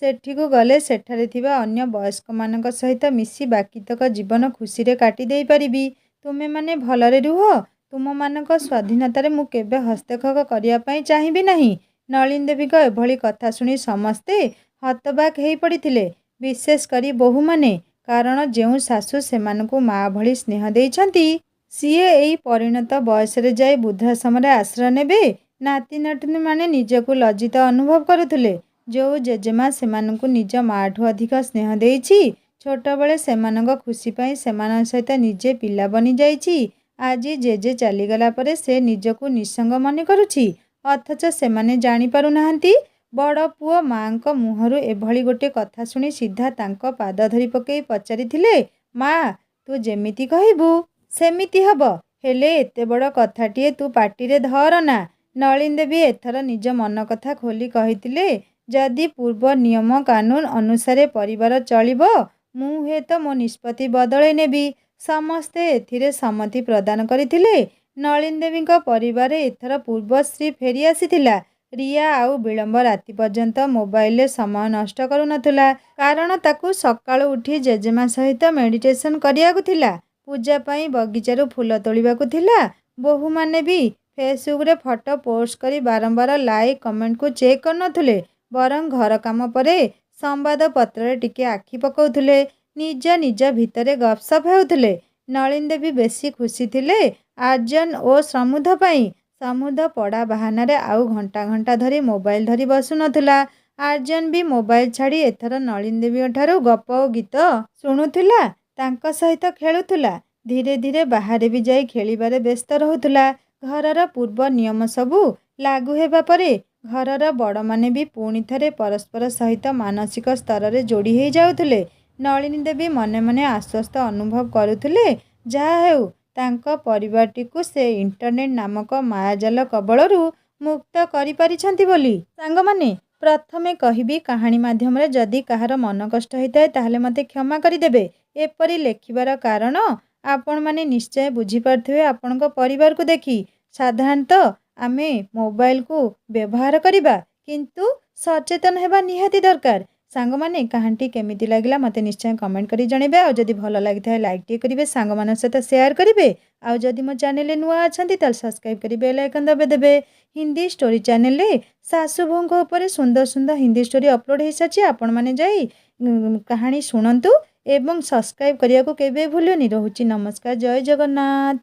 ସେଠିକୁ ଗଲେ ସେଠାରେ ଥିବା ଅନ୍ୟ ବୟସ୍କମାନଙ୍କ ସହିତ ମିଶି ବାକିତକ ଜୀବନ ଖୁସିରେ କାଟି ଦେଇପାରିବି। ତୁମେମାନେ ଭଲରେ ରୁହ। ତୁମମାନଙ୍କ ସ୍ୱାଧୀନତାରେ ମୁଁ କେବେ ହସ୍ତକ୍ଷେପ କରିବା ପାଇଁ ଚାହିଁବି ନାହିଁ। ନଳିନୀ ଦେବୀଙ୍କ ଏଭଳି କଥା ଶୁଣି ସମସ୍ତେ ହତବାକ୍ ହେଇ ପଡ଼ିଥିଲେ, ବିଶେଷ କରି ବୋହୂମାନେ। କାରଣ ଯେଉଁ ଶାଶୁ ସେମାନଙ୍କୁ ମା ଭଳି ସ୍ନେହ ଦେଇଛନ୍ତି, ସିଏ ଏଇ ପରିଣତ ବୟସରେ ଯାଇ ବୃଦ୍ଧାଶ୍ରମରେ ଆଶ୍ରୟ ନେବେ। ନାତି ନାତୁଣୀମାନେ ନିଜକୁ ଲଜ୍ଜିତ ଅନୁଭବ କରୁଥିଲେ। ଯେଉଁ ଜେଜେମା ସେମାନଙ୍କୁ ନିଜ ମାଠୁ ଅଧିକ ସ୍ନେହ ଦେଇଛି, ଛୋଟବେଳେ ସେମାନଙ୍କ ଖୁସି ପାଇଁ ସେମାନଙ୍କ ସହିତ ନିଜେ ପିଲା ବନିଯାଇଛି, ଆଜି ଜେଜେ ଚାଲିଗଲା ପରେ ସେ ନିଜକୁ ନିଃସଙ୍ଗ ମନେ କରୁଛି। ଅଥଚ ସେମାନେ ଜାଣିପାରୁନାହାନ୍ତି। ବଡ଼ ପୁଅ ମାଙ୍କ ମୁହଁରୁ ଏଭଳି ଗୋଟେ କଥା ଶୁଣି ସିଧା ତାଙ୍କ ପାଦ ଧରି ପକେଇ ପଚାରିଥିଲେ, ମା ତୁ ଯେମିତି କହିବୁ ସେମିତି ହବ। ହେଲେ ଏତେ ବଡ଼ କଥାଟିଏ ତୁ ପାଟିରେ ଧରନା। ନଳିନୀ ଦେବୀ ଏଥର ନିଜ ମନ କଥା ଖୋଲି କହିଥିଲେ, ଯଦି ପୂର୍ବ ନିୟମ କାନୁନ ଅନୁସାରେ ପରିବାର ଚଳିବ, ମୁଁ ହୁଏତ ମୋ ନିଷ୍ପତ୍ତି ବଦଳେଇ ନେବି। ସମସ୍ତେ ଏଥିରେ ସମ୍ମତି ପ୍ରଦାନ କରିଥିଲେ। ନଳିନୀ ଦେବୀଙ୍କ ପରିବାରରେ ଏଥର ପୂର୍ବଶ୍ରୀ ଫେରି ଆସିଥିଲା। ରିୟା ଆଉ ବିଳମ୍ବ ରାତି ପର୍ଯ୍ୟନ୍ତ ମୋବାଇଲରେ ସମୟ ନଷ୍ଟ କରୁନଥିଲା। କାରଣ ତାକୁ ସକାଳୁ ଉଠି ଜେଜେମା ସହିତ ମେଡିଟେସନ କରିବାକୁ ଥିଲା। ପୂଜା ପାଇଁ ବଗିଚାରୁ ଫୁଲ ତୋଳିବାକୁ ଥିଲା। ବୋହୂମାନେ ବି ଫେସବୁକରେ ଫଟୋ ପୋଷ୍ଟ କରି ବାରମ୍ବାର ଲାଇକ୍ କମେଣ୍ଟକୁ ଚେକ୍ କରୁନଥିଲେ। ବରଂ ଘର କାମ ପରେ ସମ୍ବାଦପତ୍ରରେ ଟିକେ ଆଖି ପକାଉଥିଲେ। ନିଜ ନିଜ ଭିତରେ ଗପସପ ହେଉଥିଲେ। ନଳିନୀ ଦେବୀ ବେଶୀ ଖୁସି ଥିଲେ ଆର୍ଯ୍ୟନ ଓ ସମୁଦ୍ର ପାଇଁ। ସମୁଦ୍ର ପଢ଼ା ବାହାନାରେ ଆଉ ଘଣ୍ଟା ଘଣ୍ଟା ଧରି ମୋବାଇଲ ଧରି ବସୁନଥିଲା। ଆର୍ଯ୍ୟନ ବି ମୋବାଇଲ ଛାଡ଼ି ଏଥର ନଳିନୀ ଦେବୀଙ୍କଠାରୁ ଗପ ଓ ଗୀତ ଶୁଣୁଥିଲା। ତାଙ୍କ ସହିତ ଖେଳୁଥିଲା। ଧୀରେ ଧୀରେ ବାହାରେ ବି ଯାଇ ଖେଳିବାରେ ବ୍ୟସ୍ତ ରହୁଥିଲା। ଘରର ପୂର୍ବ ନିୟମ ସବୁ ଲାଗୁ ହେବା ପରେ ଘରର ବଡ଼ମାନେ ବି ପୁଣି ଥରେ ପରସ୍ପର ସହିତ ମାନସିକ ସ୍ତରରେ ଯୋଡ଼ି ହେଇ ଯାଉଥିଲେ। ନଳିନୀ ଦେବୀ ମନେ ମନେ ଆଶ୍ୱସ୍ତ ଅନୁଭବ କରୁଥିଲେ। ଯାହା ହେଉ ତାଙ୍କ ପରିବାରଟିକୁ ସେ ଇଣ୍ଟରନେଟ୍ ନାମକ ମାୟାଜାଲ କବଳରୁ ମୁକ୍ତ କରିପାରିଛନ୍ତି ବୋଲି। ସାଙ୍ଗମାନେ, ପ୍ରଥମେ କହିବି କାହାଣୀ ମାଧ୍ୟମରେ ଯଦି କାହାର ମନ କଷ୍ଟ ହୋଇଥାଏ ତାହେଲେ ମୋତେ କ୍ଷମା କରିଦେବେ। ଏପରି ଲେଖିବାର କାରଣ ଆପଣମାନେ ନିଶ୍ଚୟ ବୁଝିପାରୁଥିବେ। ଆପଣଙ୍କ ପରିବାରକୁ ଦେଖି ସାଧାରଣତଃ ଆମେ ମୋବାଇଲକୁ ବ୍ୟବହାର କରିବା, କିନ୍ତୁ ସଚେତନ ହେବା ନିହାତି ଦରକାର। ସାଙ୍ଗମାନେ, କାହାଣୀଟି କେମିତି ଲାଗିଲା ମୋତେ ନିଶ୍ଚୟ କମେଣ୍ଟ କରି ଜଣାଇବେ। ଆଉ ଯଦି ଭଲ ଲାଗିଥାଏ ଲାଇକ୍ ଟିକେ କରିବେ, ସାଙ୍ଗମାନଙ୍କ ସହିତ ସେୟାର କରିବେ। ଆଉ ଯଦି ମୋ ଚ୍ୟାନେଲରେ ନୂଆ ଅଛନ୍ତି ତାହେଲେ ସବସ୍କ୍ରାଇବ୍ କରି ବେଲ୍ ଆଇକନ୍ ଦବାଇଦେବେ। ହିନ୍ଦୀ ଷ୍ଟୋରି ଚ୍ୟାନେଲରେ ଶାଶୁ ବୋହୂଙ୍କ ଉପରେ ସୁନ୍ଦର ସୁନ୍ଦର ହିନ୍ଦୀ ଷ୍ଟୋରି ଅପଲୋଡ଼ ହୋଇସାରିଛି। ଆପଣମାନେ ଯାଇ କାହାଣୀ ଶୁଣନ୍ତୁ ଏବଂ ସବସ୍କ୍ରାଇବ୍ କରିବାକୁ କେବେ ଭୁଲନି। ରହୁଛି ନମସ୍କାର, ଜୟ ଜଗନ୍ନାଥ।